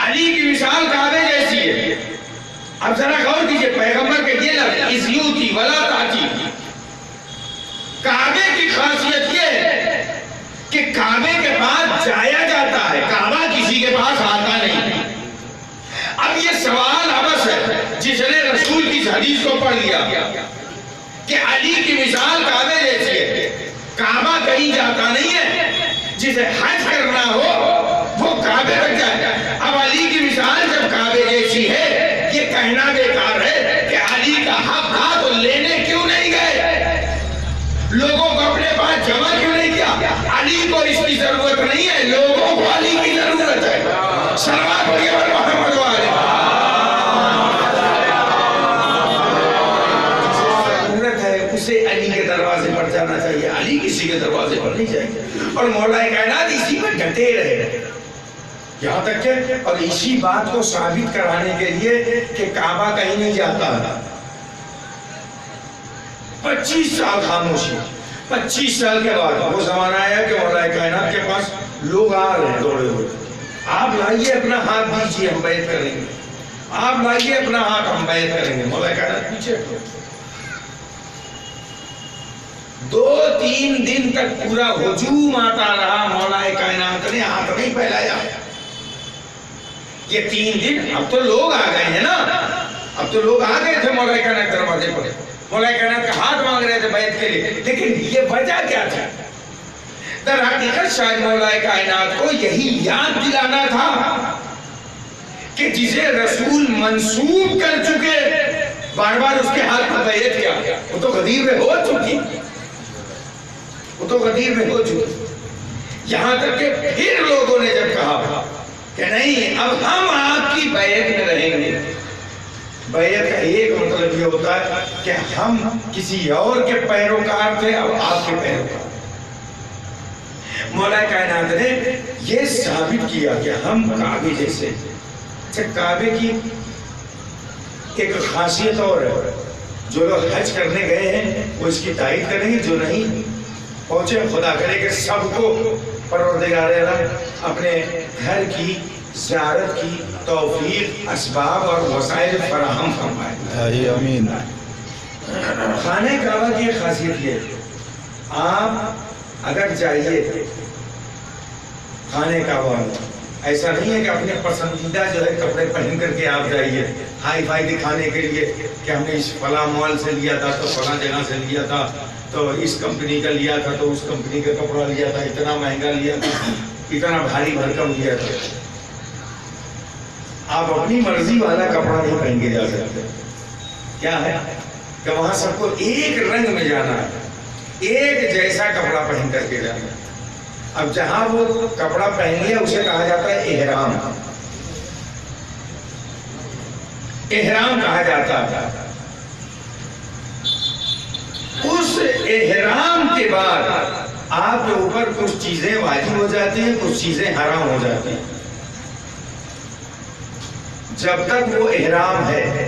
علی کی مثال کعبے جیسی ہے. اب ذرا غور کیجئے، پیغمبر کے یہ لفظ اِذْ یُؤْتِی وَلَا تَعْتِی، کعبے کی خاصیت یہ ہے کہ کعبے کے پاس جایا جاتا ہے، کعبہ کسی کے پاس آتا نہیں. اب یہ سوال ابس ہے جس نے رسول کی حدیث کو پڑھ لیا کہ علی کی مثال کعبے جیسی ہے، کعبہ کہیں جاتا نہیں ہے، جسے حج کرنا ہو وہ کعبے تک جائے. اب علی کی مثال جب کعبے جیسی ہے، یہ کہنا بیکار ہے کہ علی کا حق تھا تو لینے کیوں نہیں گئے؟ لوگوں کو اپنے پاس جمع کیوں نہیں کیا؟ علی کو اس کی ضرورت نہیں ہے، لوگوں کو علی کی ضرورت ہے۔ صلوات پڑھیے محمد والے۔ ضرورت ہے اسے علی کے دروازے پر جانا چاہیے، علی کسی کے دروازے پر نہیں جائے۔ اور مولا کائنات اسی پر ڈٹے رہے یہاں تک کہ، اور اسی بات کو ثابت کرانے کے لیے کہ کعبہ کہیں نہیں جاتا، 25 سال خاموشی، 25 سال کے بعد وہ زمانہ آیا کہ مولا کائنات کے پاس لوگ آ رہے ہیں دوڑے ہوئے، آپ لائیے اپنا ہاتھ دیجیے ہم بیعت کریں گے، آپ لائیے اپنا ہاتھ ہم بیعت کریں گے۔ مولا کائنات پیچھے ہٹو۔ 2-3 دن تک پورا ہجوم آتا رہا، مولا کائنات نے ہاتھ نہیں پھیلایا۔ یہ 3 دن، اب تو لوگ آ گئے ہیں نا، اب تو لوگ آ گئے تھے مولا کائنات دروازے پر، مولا کائنات کا ہاتھ مانگ رہے تھے بیعت کے لیے، لیکن یہ وجہ کیا تھا؟ در حقیقت شاید مولا کائنات کو یہی یاد دلانا تھا کہ جسے رسول منسوب کر چکے بار بار اس کے ہاتھ پر بیعت کیا، وہ تو غدیر میں ہو چکی، وہ تو غدیر میں ہو چکی۔ یہاں تک کہ پھر لوگوں نے جب کہا کہ نہیں اب ہم آپ کی بیعت میں رہیں گے، بیعت کا ایک مطلب یہ ہوتا ہے کہ ہم کسی اور کے پیروکار تھے اب آپ کے پیروکار۔ مولا کائنات نے یہ ثابت کیا کہ ہم کعبے جیسے، کعبے کی ایک خاصیت اور ہے، جو لوگ حج کرنے گئے ہیں وہ اس کی تائید کریں گے، جو نہیں پہنچے خدا کرے کہ سب کو پروردگار عالم اپنے گھر کی زیارت کی توفیق، اسباب اور وسائل فراہم فرمائے۔ آمین۔ خانہ کعبہ کی خاصیت یہ ہے، آپ اگر جائیے خانہ کعبہ میں، ایسا نہیں ہے کہ اپنے پسندیدہ جو ہے کپڑے پہن کر کے آپ جائیے ہائی فائی دکھانے کے لیے کہ ہم نے اس فلاں مال سے لیا تھا تو فلاں جگہ سے لیا تھا تو اس کمپنی کا لیا تھا تو اس کمپنی کا کپڑا لیا تھا، اتنا مہنگا لیا تھا، اتنا بھاری بھرکم لیا تھا۔ آپ اپنی مرضی والا کپڑا نہیں پہن کے جا سکتے۔ کیا ہے کہ وہاں سب کو ایک رنگ میں جانا ہے، ایک جیسا کپڑا پہن کر کے جانا ہے۔ اب جہاں وہ کپڑا پہن لیا اسے کہا جاتا ہے احرام، احرام کہا جاتا ہے۔ اس احرام کے بعد آپ کے اوپر کچھ چیزیں واجب ہو جاتی ہیں، کچھ چیزیں حرام ہو جاتی ہیں۔ جب تک وہ احرام ہے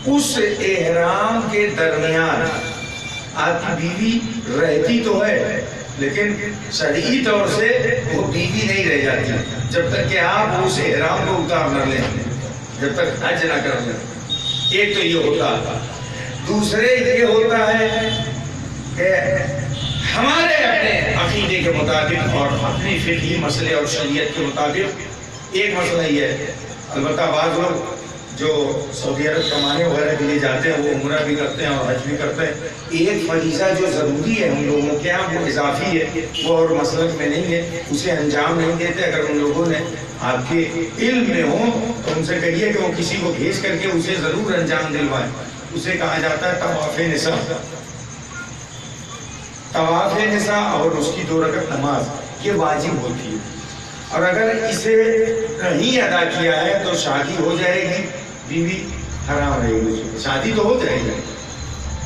اس احرام کے درمیان آپ کی بیوی رہتی تو ہے لیکن شرعی طور سے وہ بیوی نہیں رہ جاتی جب تک کہ آپ اس احرام کو اتار نہ لیں، جب تک حج نہ کر لیں۔ ایک تو یہ ہوتا ہے، دوسرے یہ ہوتا ہے کہ ہمارے اپنے عقیدے کے مطابق اور اپنی فقہی مسئلے اور شریعت کے مطابق ایک مسئلہ یہ ہے، البتہ بعض لوگ جو سعودی عرب کمانے وغیرہ کے لیے جاتے ہیں وہ عمرہ بھی کرتے ہیں اور حج بھی کرتے ہیں، ایک فریضہ جو ضروری ہے ہم لوگوں کے یہاں وہ اضافی ہے، وہ اور مسلک میں نہیں ہے، اسے انجام نہیں دیتے۔ اگر ان لوگوں نے آپ کے علم میں ہوں تو ان سے کہیے کہ وہ کسی کو بھیج کر کے اسے ضرور انجام دلوائیں۔ اسے کہا جاتا ہے طواف نساء، طواف نساء اور اس کی 2 رکعت نماز یہ واجب ہوتی ہے، اور اگر اسے نہیں ادا کیا ہے تو شادی ہو جائے گی، بیوی حرام رہے گی۔ شادی تو ہو جائے گی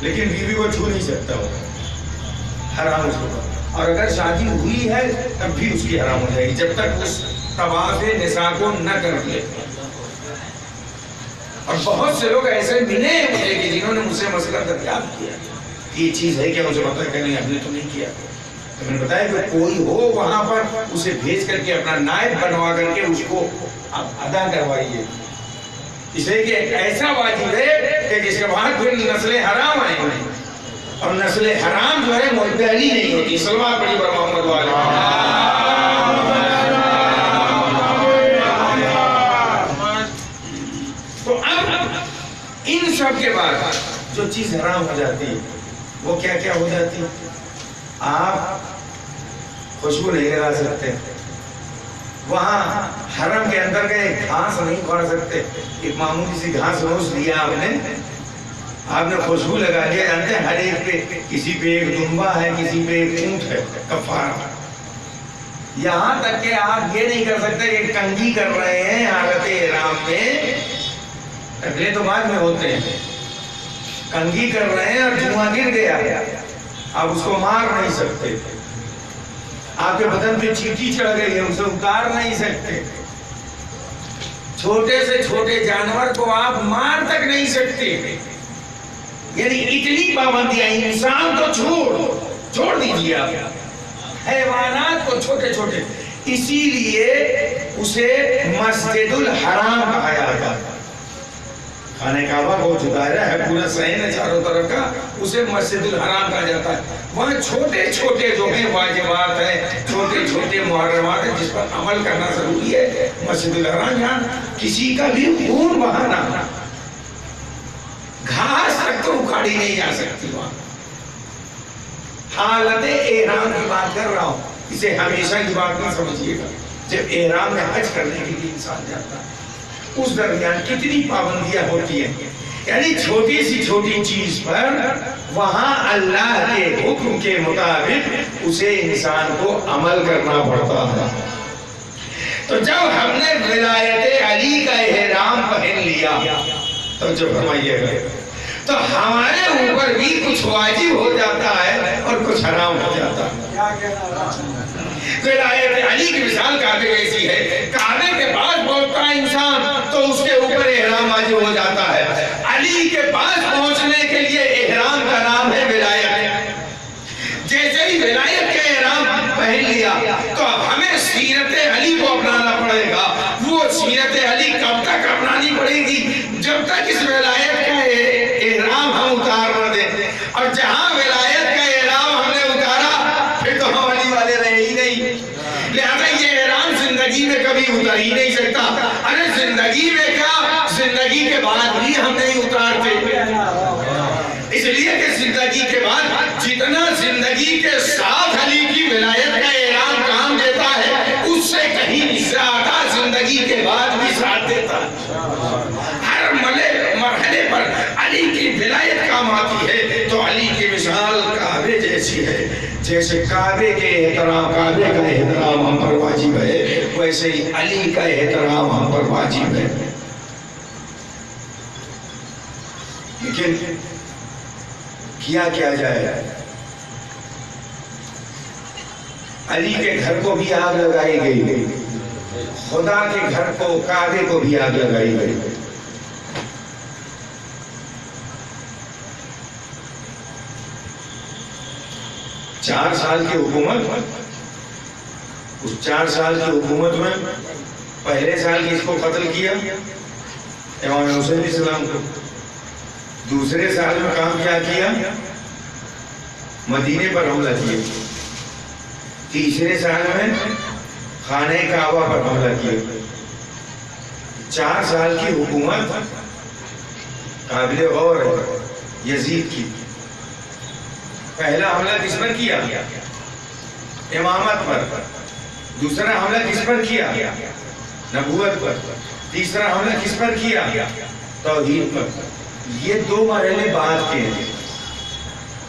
لیکن بیوی کو چھو نہیں سکتا ہو، حرام اس کو، اور اگر شادی ہوئی ہے تب بھی اس کی حرام ہو جائے گی جب تک اس طواف نساء کو نہ کر لے۔ اور بہت سے لوگ ایسے ملے ہیں مجھے کہ جنہوں نے مجھ سے مسئلہ دریافت کیا کہ یہ چیز ہے کہ مجھے پتا ہے کہ نہیں، ہم نے تو نہیں کیا، تو میں نے بتایا کہ کوئی ہو وہاں پر اسے بھیج کر کے اپنا نائب بنوا کر کے اس کو آپ ادا کروائیے، اس لیے کہ ایسا واجب ہے کہ جس کے بعد پھر نسل حرام آئیں گے، اور نسل حرام جو ہے معتدلی نہیں ہوتی۔ صلوات پڑھی بر محمد والے۔ تو اب ان سب کے بعد جو چیز حرام ہو جاتی ہے وہ کیا کیا ہو جاتی ہے؟ آپ خوشبو نہیں لگا سکتے، وہاں حرم کے اندر گئے گھاس نہیں کھا سکتے، ایک معمولی سی گھاس روز لیا آپ نے آپ نے خوشبو لگا دیا، جانتے ہیں ہر ایک پہ، کسی پہ ایک دمبا ہے، کسی پہ ایک اونٹ ہے، کفارہ۔ یہاں تک کہ آپ یہ نہیں کر سکتے کہ کنگھی کر رہے ہیں حالت احرام میں، ٹکلے تو بعد میں ہوتے ہیں، کنگھی کر رہے ہیں اور دھواں گر گیا، آپ اس کو مار نہیں سکتے، آپ کے بدن پہ چیٹی چڑھ گئی ہے، اسے اتار نہیں سکتے، چھوٹے سے چھوٹے جانور کو آپ مار تک نہیں سکتے، یعنی اتنی پابندیاں، انسان تو چھوڑ دیجیے آپ، حیوانات کو چھوٹے چھوٹے، اسی لیے اسے مسجد الحرام کہا جاتا ہے۔ خانہ کعبہ بہت دائرہ ہے، پورا صحن ہے چاروں طرف کا، اسے مسجد الحرام کہا جاتا ہے۔ وہاں چھوٹے چھوٹے جو ہیں واجبات ہیں، چھوٹے چھوٹے محرمات ہیں جس پر عمل کرنا ضروری ہے، مسجد الحرام جہاں کسی کا بھی خون بہانا، گھاس تک تو اکھاڑی نہیں جا سکتی، وہاں حالت احرام کی بات کر رہا ہوں، اسے ہمیشہ کی بات نہ سمجھیے گا، جب احرام میں حج کرنے کے لیے انسان جاتا ہے اس درمیان کتنی پابندیاں ہوتی ہیں، یعنی چھوٹی سی چھوٹی چیز پر وہاں اللہ کے حکم کے مطابق اسے انسان کو عمل کرنا پڑتا ہے۔ تو جب ہم نے ولایت علی کا احرام پہن لیا تو جب فرمائیے گا تو ہمارے اوپر بھی کچھ واجب ہو جاتا ہے اور کچھ حرام ہو جاتا ہے۔ ولایت علی کی مثال کعبے جیسی ہے، کعبے کے پاس پہنچتا ہے انسان تو اس کے اوپر احرام واجب ہو جاتا ہے، علی کے پاس پہنچنے کے لیے احرام کا نام ہے ولایت۔ جیسے ہی ولایت کا احرام پہن لیا تو اب ہمیں سیرت علی کو اپنانا پڑے گا۔ وہ سیرت علی کب تک اپنانی پڑے گی؟ جب تک اس ولایت کا احرام ہم اتار نہ دیں، اور جہاں ولایت کا احرام ہم نے اتارا پھر تو ہم علی والے رہے ہی نہیں، لہذا یہ احرام زندگی میں کبھی اتر ہی نہیں سکتا۔ ارے زندگی میں کیا، زندگی کے بعد بھی ہم نہیں اتارتے، اس لیے کہ زندگی کے بعد جتنا زندگی کے ساتھ علی کی ولایت کا احرام کام دیتا ہے اس سے کہیں زیادہ زندگی کے بعد بھی ساتھ دیتا ہے۔ ہر مرحلے پر علی کی ولایت کام آتی ہے۔ تو علی کی مثال کعبے جیسی ہے، جیسے کعبے کا احترام ہم پر واجب ہے، ویسے ہی علی کا احترام ہم پر واجب ہے۔ لیکن کیا جائے، علی کے گھر کو بھی آگ لگائی گئی، خدا کے گھر کو، کعبے کو بھی آگ لگائی گئی۔ چار سال کی حکومت، اس 4 سال کی حکومت میں پہلے سال کس کو قتل کیا؟ امام حسین علیہ السلام کو۔ دوسرے سال میں کام کیا؟ مدینے پر حملہ کیا۔ تیسرے سال میں خانہ کعبہ پر حملہ کیا۔ 4 سال کی حکومت قابل غور ہے یزید کی۔ پہلا حملہ کس پر کیا؟ امامت پر۔ دوسرا حملہ کس پر کیا؟ نبوت پر۔ تیسرا حملہ کس پر کیا؟ توحید پر۔ یہ 2 مرحلے بعد کے ہیں۔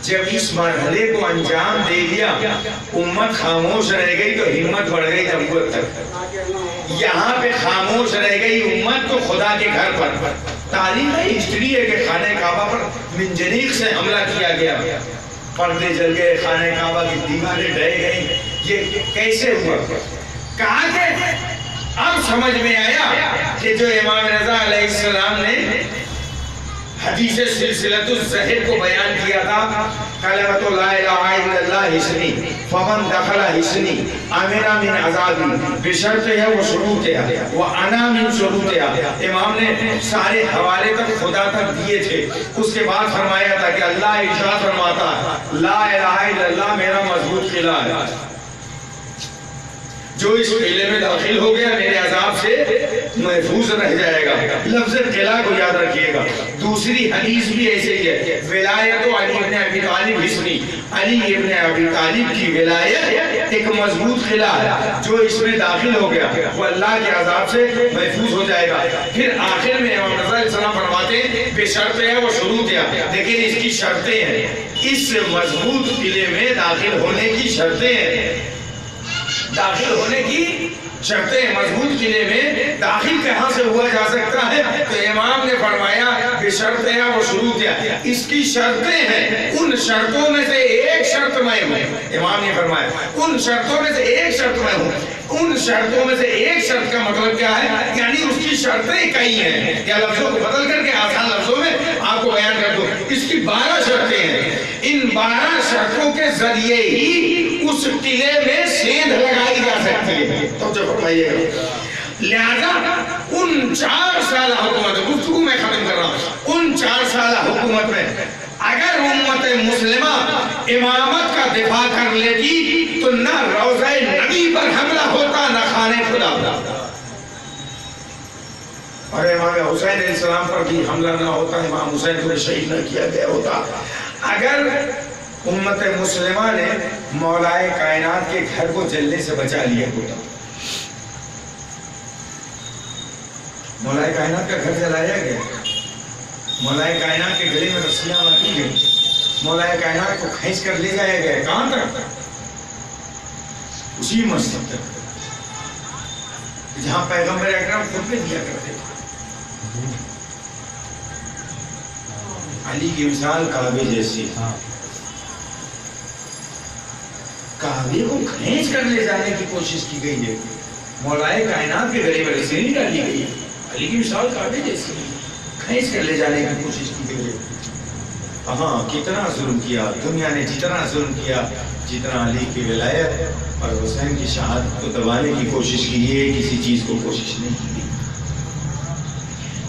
جب اس مرحلے کو انجام دے دیا، امت خاموش رہ گئی تو ہمت بڑھ گئی نبوت تک۔ یہاں پہ خاموش رہ گئی امت تو خدا کے گھر پر۔ تاریخ ہسٹری ہے کہ خانہ کعبہ پر منجنیق سے حملہ کیا گیا، پردے جل گئے، خانہ کعبہ کی دیواریں ڈھہ گئیں۔ یہ کیسے ہوا؟ کہا کہ اب سمجھ میں آیا کہ جو امام رضا علیہ السلام نے حدیث سلسلۃ الزہر کو بیان کیا تھا، کلمۃ لا الہ الا اللہ حسنی فمن دخل حسنی امن من عذابی بشرطها وشروطها وانا من شروطها۔ امام نے سارے حوالے تک خدا تک دیے تھے، اس کے بعد فرمایا تھا کہ اللہ ارشاد فرماتا ہے لا الہ الا اللہ میرا مضبوط قلعہ ہے، جو اس قلعے میں داخل ہو گیا میرے عذاب سے محفوظ رہ جائے گا۔ لفظ قلعہ کو یاد رکھیے گا۔ دوسری حدیث بھی ایسے ہی ہے، ولایت علی ابن ابی طالب ہی سنی، علی ابن ابی طالب کی ولایت ایک مضبوط قلعہ ہے، جو اس میں داخل ہو گیا وہ اللہ کے عذاب سے محفوظ ہو جائے گا۔ پھر آخر میں امام رضا علیہ السلام فرماتے ہیں بے شرط ہے وہ شروط ہے، لیکن اس کی شرطیں ہیں، اس مضبوط قلعے میں داخل ہونے کی شرطیں ہیں، داخل ہونے کی شرطیں، مضبوط قلعے میں داخل کہاں سے ہوا جا سکتا ہے؟ تو امام نے فرمایا کہ شرط ہے وہ شروط ہے، اس کی شرطیں ہیں، ان شرطوں میں سے ایک شرط میں ہوں، امام نے فرمایا ان شرطوں میں سے ایک شرط میں ہوں۔ ان شرطوں میں سے ایک شرط کا مطلب کیا ہے؟ یعنی اس کی شرطیں کئی ہیں، یا لفظوں کو بدل کر کے آسان لفظوں میں آپ کو بیان کر دوں، اس کی 12 شرطیں ہیں، ان 12 شرطوں کے ذریعے ہی اس قلعے میں سیندھ لگائی جا سکتی ہے۔ تو جو فرمائیے گا لہذا ان 4 سالہ حکومت، گفتگو میں ختم کر رہا ہوں، ان 4 سالہ حکومت میں اگر امت مسلمہ امامت کا دفاع کر لیتی تو نہ روضہ نبی پر حملہ ہوتا نہ خانے خدا ہوتا، اور امام حسین علیہ السلام پر بھی حملہ نہ ہوتا، امام حسین کو شہید نہ کیا گیا ہوتا۔ اگر امت مسلمہ نے مولائے کائنات کے گھر کو جلنے سے بچا لیا ہوتا، مولائے کائنات کا گھر جلایا گیا، مولائے کائنات کے گلے میں رسیاں باندھی گئی، مولائے کائنات کو کھینچ کر لے جایا گیا، کہاں تک؟ اسی مسجد تک جہاں پیغمبر اکرم خطبے دیا کرتے تھے۔ علی کی مثال کعبے جیسی، کعبے کو کھینچ کر لے جانے کی کوشش کی گئی ہے، مولائے کائنات کے گلے میں رسی نہیں ڈالی گئی ہے، علی کی مثال کعبے جیسی کھینچ کر لے جانے کی کوشش کی گئی ہے۔ ہاں کتنا ظلم کیا دنیا نے، جتنا ظلم کیا، جتنا علی کی ولایت اور حسین کی شہادت کو دبانے کی کوشش کی ہے، کسی چیز کو کوشش نہیں کی۔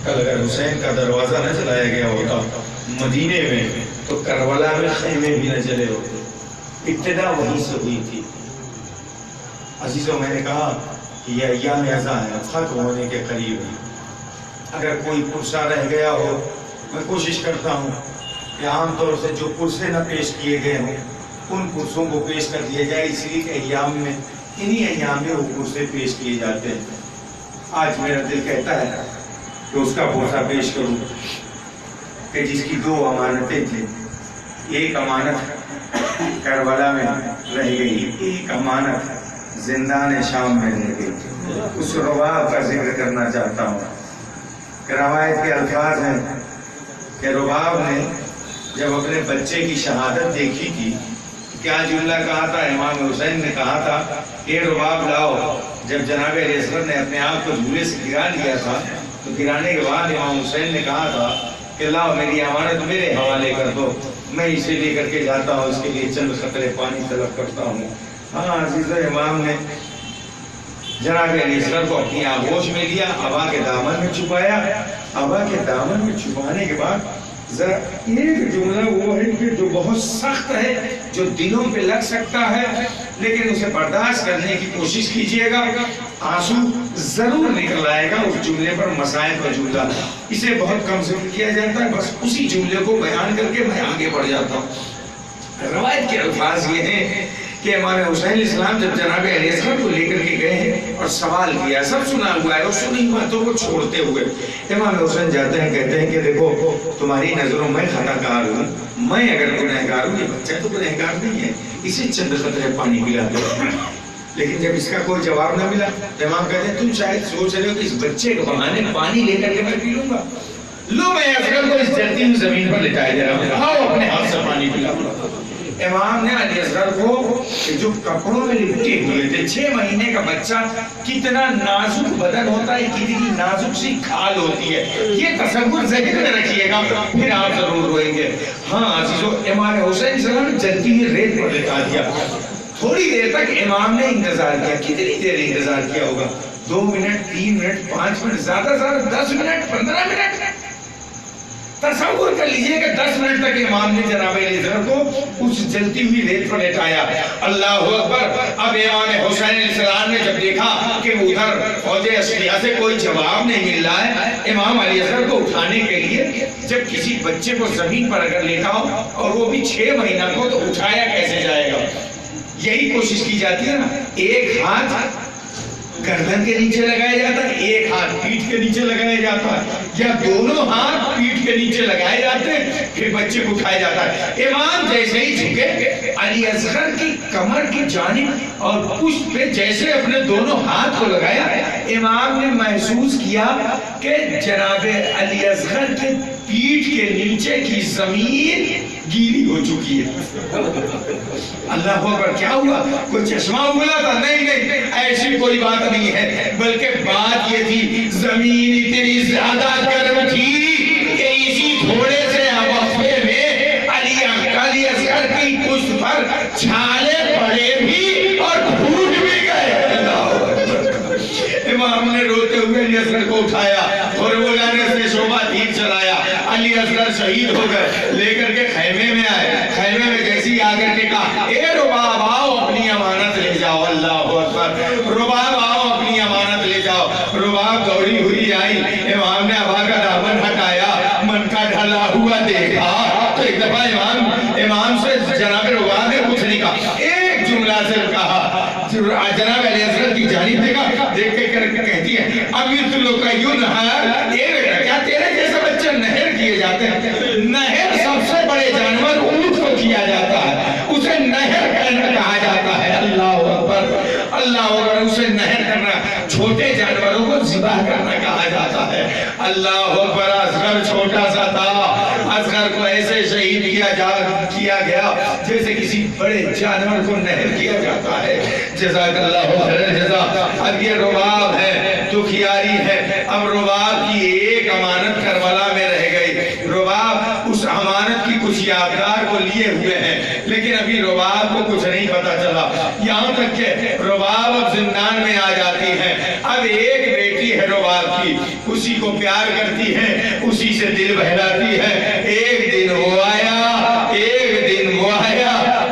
کل اگر حسین کا دروازہ نہ چلایا گیا ہوتا مدینے میں تو کربلا میں خیمے بھی نہ چلے ہوتے، ابتدا وہیں سے ہوئی تھی۔ عزیزوں میں نے کہا کہ یہ ایام عزا ہے، ختم ہونے کے قریب ہے، اگر کوئی پرسہ رہ گیا ہو، میں کوشش کرتا ہوں کہ عام طور سے جو پرسے نہ پیش کیے گئے ہوں ان پرسوں کو پیش کر دیا جائے، اس لیے کہ ایام میں انہی ایام میں وہ پرسے پیش کیے جاتے ہیں۔ آج میرا دل کہتا ہے کہ اس کا پرسہ پیش کروں کہ جس کی 2 امانتیں تھیں، ایک امانت کربلا میں رہ گئی، ایک امانت زندان شام میں رہ گئی۔ اس رباب کا ذکر کرنا چاہتا ہوں کہ روایت کے الفاظ ہیں کہ رباب نے جب اپنے بچے کی شہادت دیکھی تھی، کیا جملہ کہا تھا؟ امام حسین نے کہا تھا کہ رباب لاؤ۔ جب جناب علیہ السلام نے اپنے آپ کو جھولے سے گرا لیا تھا تو گرانے کے بعد امام حسین نے کہا تھا کہ لاؤ میری امانت میرے حوالے کر دو، میں اسے لے کر کے جاتا ہوں، اس کے لیے چند قطرے پانی طلب کرتا ہوں۔ ہاں عزیز امام نے جناب علیہ السلام کو اپنی آغوش میں لیا، ابا کے دامن میں چھپایا، ابا کے دامن میں چھپانے کے بعد ذرا ایک جملہ وہ ہے کہ جو بہت سخت ہے، جو دلوں پہ لگ سکتا ہے، لیکن اسے برداشت کرنے کی کوشش کیجئے گا، آنسو ضرور نکل آئے گا اس جملے پر۔ مسائل کا جملہ اسے بہت کم ذکر کیا جاتا ہے، بس اسی جملے کو بیان کر کے میں آگے بڑھ جاتا ہوں۔ روایت کے الفاظ یہ ہیں کہ امام حسین علیہ السلام جب جناب علیہ السلام کو لے کر کے گئے ہیں اور سوال کیا، سب سنا ہوا ہے اور سنی باتوں کو چھوڑتے ہوئے امام حسین جاتے ہیں، کہتے ہیں کہ دیکھو تمہاری نظروں میں خطا کار ہوں، میں اگر گنہگار ہوں، یہ بچہ تو گنہگار نہیں ہے، اسے چند قطرے پانی پلا دو۔ لیکن جب اس کا کوئی جواب نہ ملا تو امام کہتے ہیں تم شاید سوچ رہے ہو کہ اس بچے کو بہانے پانی لے کر کے میں پی لوں گا، لو میں اصغر کو اس جلتی ہوئی زمین پر لٹائے دے رہا ہوں، آؤ اپنے ہاتھ سے پانی پلاؤں۔ امام نے علی اصغر کو جو کپڑوں میں لپٹے ہوئے تھے، 6 مہینے کا بچہ کتنا نازک بدن ہوتا ہے، کتنی نازک سی کھال ہوتی ہے، یہ تصور ذہن میں رکھیے گا، پھر آپ ضرور روئیں گے۔ ہاں عزیزو، امام حسین السلام نے جلتی ہوئی ریت پر لٹا دیا۔ تھوڑی دیر تک امام نے انتظار کیا، کتنی دیر انتظار کیا ہوگا؟ 2 منٹ، 3 منٹ، 5 منٹ، زیادہ 10 منٹ، 15 منٹ۔ تصور کر لیجئے کہ 10 منٹ تک امام نے جناب علی اصغر کو اس جلتی ہوئی ریت پر لٹایا. اللہ اکبر. اب امام حسین علیہ السلام نے جب دیکھا کہ ادھر فوج اشریہ سے کوئی جواب نہیں مل رہا ہے, امام علی اصغر کو اٹھانے کے لیے, جب کسی بچے کو زمین پر اگر لٹاؤ اور وہ بھی 6 مہینہ کو, تو اٹھایا کیسے جائے گا؟ یہی کوشش کی جاتی ہے نا. ایک ہاتھ گردن کے نیچے لگایا جاتا ہے, ایک ہاتھ پیٹھ کے نیچے لگایا جاتا ہے, یا دونوں ہاتھ پیٹھ کے نیچے لگائے جاتے ہیں, پھر بچے کو اٹھایا جاتا ہے. امام جیسے ہی جھکے, علی اصغر کی کمر کی جانب اور پشت پہ جیسے اپنے دونوں ہاتھ کو لگایا, امام نے محسوس کیا کہ جناب علی اصغر کے پیٹھ کے نیچے کی زمین گیلی ہو چکی ہے. اللہ اکبر. کیا ہوا؟ کوئی چشمہ اگلا تھا؟ نہیں, ایسی کوئی بات نہیں ہے, بلکہ بات یہ تھی زمین اتنی زیادہ گرم تھی کہ اسی تھوڑے سے وقفے میں علی اصغر کی پشت پر چھالے پڑے بھی اور پھوٹ بھی گئے. امام نے روتے ہوئے علی اصغر کو اٹھایا اور مولانے سے شعبہ تیر چلایا. علی اصغر شہید ہو گئے. لے کر کے خیمے میں آئے. خیمے میں جیسی آ کر کے کہا, اے رباب آؤ اپنی امانت لے جاؤ. اللہ اکبر. رباب آؤ اپنی امانت لے جاؤ. رباب دوڑی ہوئی آئی. امام نے ابا کا دامن ہٹایا, من کا ڈھلا ہوا دیکھا تو ایک دفعہ امام سے جناب رباب نے کچھ نہیں کہا, ایک جملہ سے کہا. جناب علی اصغر کی جانب دیکھا, دیکھ کے کہتی ہے, امیر لوگ کا یوں نہر, اے بیٹا کیا تیرے جیسے بچے نہر کیے جاتے ہیں؟ نہر سب سے بڑے جانور اونٹ کو کیا جاتا ہے, اسے نہر کہا جاتا ہے. اللہ اکبر. اللہ اکبر. اسے نہر کرنا, چھوٹے جانوروں کو ذبح کرنا کہا جاتا ہے. اللہ اکبر. اصغر چھوٹا سا تھا, اصغر کو ایسے شہید کیا گیا جیسے کسی بڑے جانور کو نہر کیا جاتا ہے. جزاک اللہ خیر جزا. اب یہ رباب ہے, دکھیاری ہے. اب رباب کی ایک امانت کربلا میں رہ گئی. رباب اس امانت کی کچھ یادگار کو لیے ہوئے ہیں, لیکن ابھی رباب کو کچھ نہیں پتا چلا. یہاں تک کہ رباب اب زندان میں آ جاتی ہے. اب ایک بیٹی ہے رباب کی, اسی کو پیار کرتی ہے, اسی سے دل بہلاتی ہے. ایک دن وہ آیا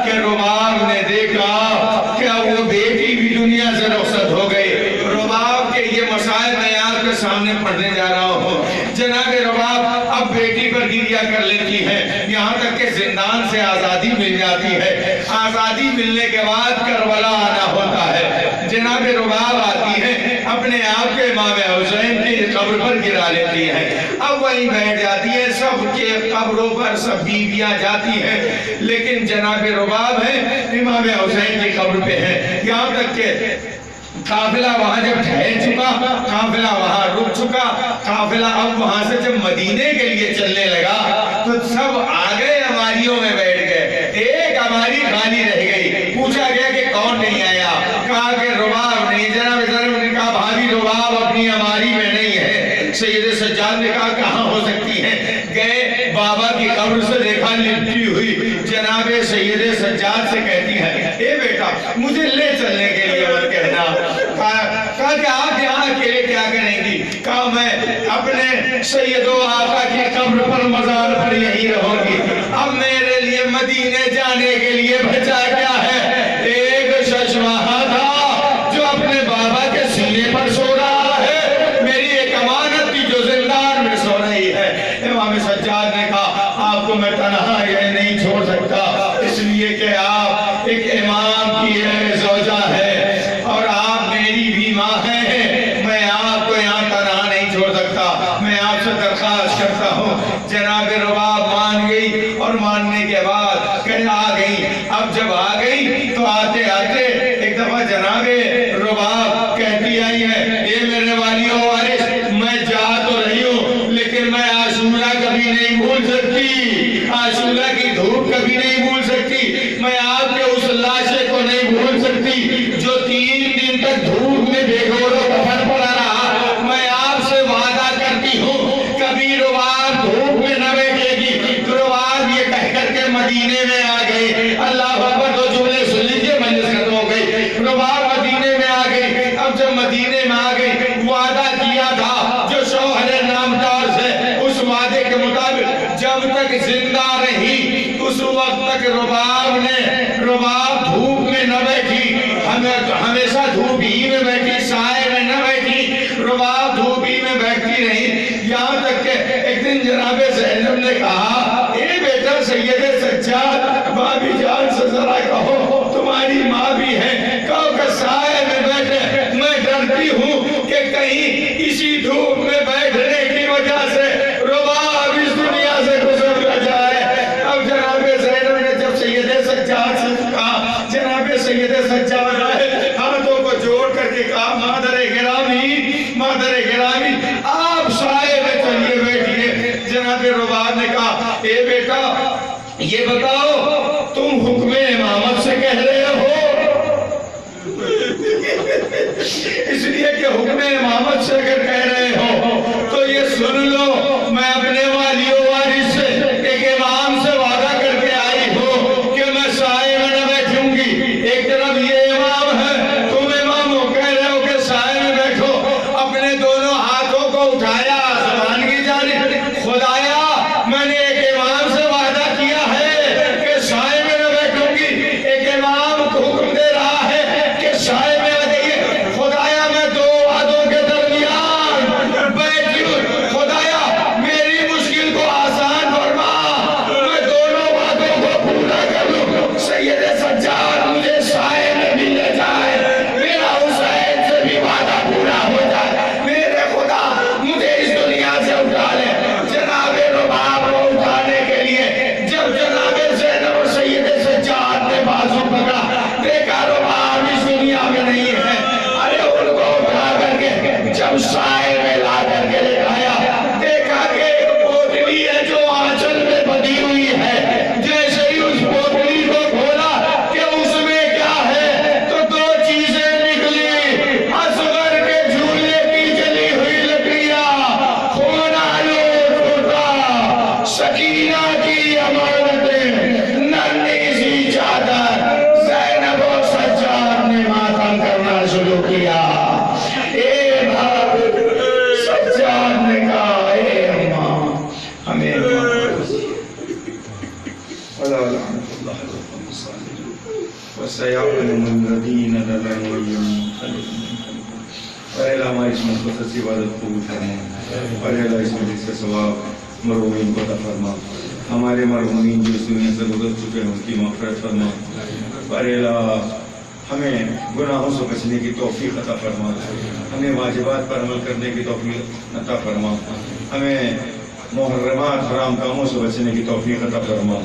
کہ رباب نے دیکھا کہ وہ بیٹی بھی دنیا سے رخصت ہو گئی. رباب کے یہ مسائل میں آپ کے سامنے پڑھنے جا رہا ہوں. جناب رباب اب بیٹی پر گریہ کر لیتی ہے, یہاں تک کہ زندان سے آزادی مل جاتی ہے. آزادی ملنے کے بعد کربلا آنا ہوتا ہے. جناب رباب آتی ہے, اپنے آپ کے امام حسین کی قبر پر گرا لیتی ہے. اب وہیں بیٹھ جاتی ہے. سب کے قبروں پر سب بیویاں جاتی ہیں, لیکن جناب رباب ہے امام حسین کی قبر پہ ہے. یہاں تک کہ قافلہ وہاں جب ٹھہر چکا, قافلہ وہاں رک چکا, قافلہ اب وہاں سے جب مدینے کے لیے چلنے لگا تو سب آگے ہماریوں میں بیٹھ گئے. ایک ہماری خالی رہ گئی. پوچھا گیا کہ کون نہیں آیا, کہا کہ رباب نہیں. جناب ضرور نے کہا بھابی رباب اپنی ہماری میں نہیں ہے. سید سجاد نے کہا کہاں ہو سکتی ہے؟ گئے بابا کی قبر سے دیکھا لپٹی ہوئی. جناب سید سجاد سے کہتی ہے, اے بیٹا مجھے لے چلنے کے لیے مت کہنا. کہا کہ آپ یہاں اکیلے کیا کریں گی؟ کہا میں اپنے سید و آقا کی قبر پر مزار پر یہی رہوں گی. اب میرے لیے مدینے جانے کے لیے بچا کیا ہے؟ ایک ششماہا تھا جو اپنے بابا کے سینے پر سو رہا ہے. میری ایک امانت تھی جو زندان میں سو رہی ہے. امام سجاد نے کہا آپ کو میں تنہا یہ نہیں چھوڑ سکتا, اس لیے کہ آپ ایک امام کی زوجہ ہے اور آپ میری بھی ماں ہیں. میں آپ کو یہاں تنہا نہیں چھوڑ سکتا. میں آپ سے درخواست کرتا ہوں. جناب رباب مان گئی, اور ماننے کے بعد کہ آ گئی. اب جب آ گئی تو آتے آتے ایک دفعہ جناب رباب کہتی آئی ہے, اے میرے والی و وارث, میں جا تو رہی ہوں لیکن میں عاشورہ کبھی نہیں بھول سکتی. عاشورہ کی دھوپ کبھی نہیں بھول سکتی. میں آپ کے اس لاشے کو نہیں بھول سکتی جو 3 دن تک دھوپ میں بے گور و کفن پڑا رہا. میں آپ سے وعدہ کرتی ہوں کبھی رباب دھوپ میں نہ بیٹھے گی. رباب یہ کہہ کر کے مدینے میں آ گئی. اللہ اکبر. دو جملے سن لیجیے, مجلس ختم ہو گئی. رباب مدینے میں آ گئی. اب جب مدینے میں آ گئی, وعدہ کیا تھا جو شوہر نامدار سے, اس وعدے کے مطابق جب تک زندہ رہی اس وقت تک رباب دھوپ میں نہ بیٹھی، ہمیشہ دھوپ ہی میں بیٹھی، سائے میں نہ بیٹھی، رباب دھوپ ہی میں بیٹھتی رہی، یہاں تک کہ ایک دن جناب زینب نے کہا اے بیٹا سید سجاد بابی جان سے ذرا کہو تمہاری ماں بھی ہے، کہو کہ سائے میں بیٹھے، میں ڈرتی ہوں کہ کہیں اسی دھوپ میں بیٹھنے کی وجہ سے رباب اس دنیا سے گزر نہ جائے۔ اب جناب زینب نے جب سید سجاد سے کہا، جناب سید سجاد آئے، ہاتھوں کو جوڑ کر کے کہا مادر گرامی آپ سائے میں چلیے بیٹھیے۔ جناب رباب نے کہا اے بیٹا یہ بتاؤ تم حکم امامت سے کہہ رہے ہو؟ اس لیے کہ حکم امامت سے اگر کہہ رہے ہو تو یہ سن لو، میں اپنے والی و وارث سے ایک امام سے وعدہ کر کے آئی ہوں کہ میں سائے میں نہ بیٹھوں گی۔ ایک طرف یہ امام ہے، تم امام ہو، کہہ رہے ہو کہ سائے میں بیٹھو، اپنے دونوں ہاتھوں کو اٹھایا آسمان کی جانب، خدایا میں نے ایک امام سے وعدہ کیا ہے کہ سائے میں نہ بیٹھوں گی، ایک امام کو حکم دے رہا ہے کہ سائے میں آ جائیے، خدایا میں دو وعدوں کے درمیان بیٹھی ہوں، خدایا میری مشکل کو آسان فرما، میں دونوں وعدوں کو پورا کر لوں، سید سجاد مجھے سائے میں بھی لے جائے، میرا حسین سے بھی وعدہ پورا ہو جائے، میرے خدا مجھے اس دنیا سے اٹھا لے۔ جناب رباب کو اٹھانے کے لیے جب جناب زینب اور سید سجاد نے بازو پکڑا، دیکھا رباب اس دنیا میں نہیں ہے، ارے ان کو اٹھا کر کے جب سائے میں لا کر کے لٹایا، دیکھا کہ ایک پوتلی ہے جو آنچل میں بندھی ہوئی ہے، جیسے ہی اس پوتلی کو کھولا کہ اس میں کیا ہے تو دو چیزیں نکلی، اصغر کے جھولے کی جلی ہوئی لکڑیاں، خون آلود کرتا، سکینہ کی امانتیں، ننھی سی چادر، زینب و سجاد نے ماتم کرنا شروع کیا۔ اے بھائی سجاد نے کہا اے اماں ہمیں وَسَيَعْلَمُ الَّذِينَ ظَلَمُوا اے اللہ ہماری اس مقدس عبادت قبول فرما، اے اللہ اس مجلس کا ثواب مرحومین کو عطا فرما، ہمارے مرحومین جو اس دنیا سے گزر چکے ہیں ان کی مغفرت فرما، اے اللہ ہمیں گناہوں سے بچنے کی توفیق عطا فرما، ہمیں واجبات پر عمل کرنے کی توفیق عطا فرما، ہمیں محرمات حرام کاموں سے بچنے کی توفیق عطا فرما،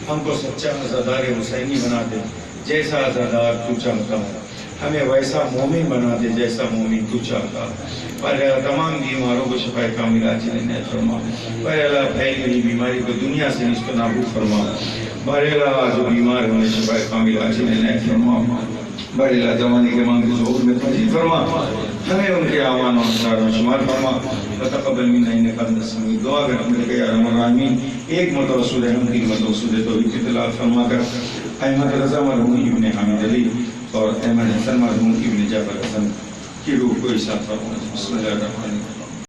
ہم کو سچا عزادار حسینی بنا دے جیسا عزادار تو چاہتا ہے، ہمیں ویسا مومن بنا دے جیسا مومن تو چاہتا ہے، پر تمام بیماروں کو شفا کامل عاجل عنایت فرما، پر اللہ پھیلی ہوئی بیماری کو دنیا سے نیست و نابود فرما، پر اللہ جو بیمار ہیں انہیں شفا کامل عاجل عنایت فرما، پر اللہ جوانی کے مانگ ظہور میں تجید فرما، ہمیں ان کے اعمال و اسرار میں شمار فرما، وتقبل منا انک انت السمیع الدعاء برحمتک یا ارحم الراحمین۔ ایک مرتبہ سورہ حمد کی مرتبہ سورہ توحید کی تلاوت فرما کر احمد رضا مرحوم ابن حامد علی اور احمد حسن مرحوم ابن جعفر حسن کی روح کو ارشاد فرما۔ بسم اللہ الرحمن الرحیم۔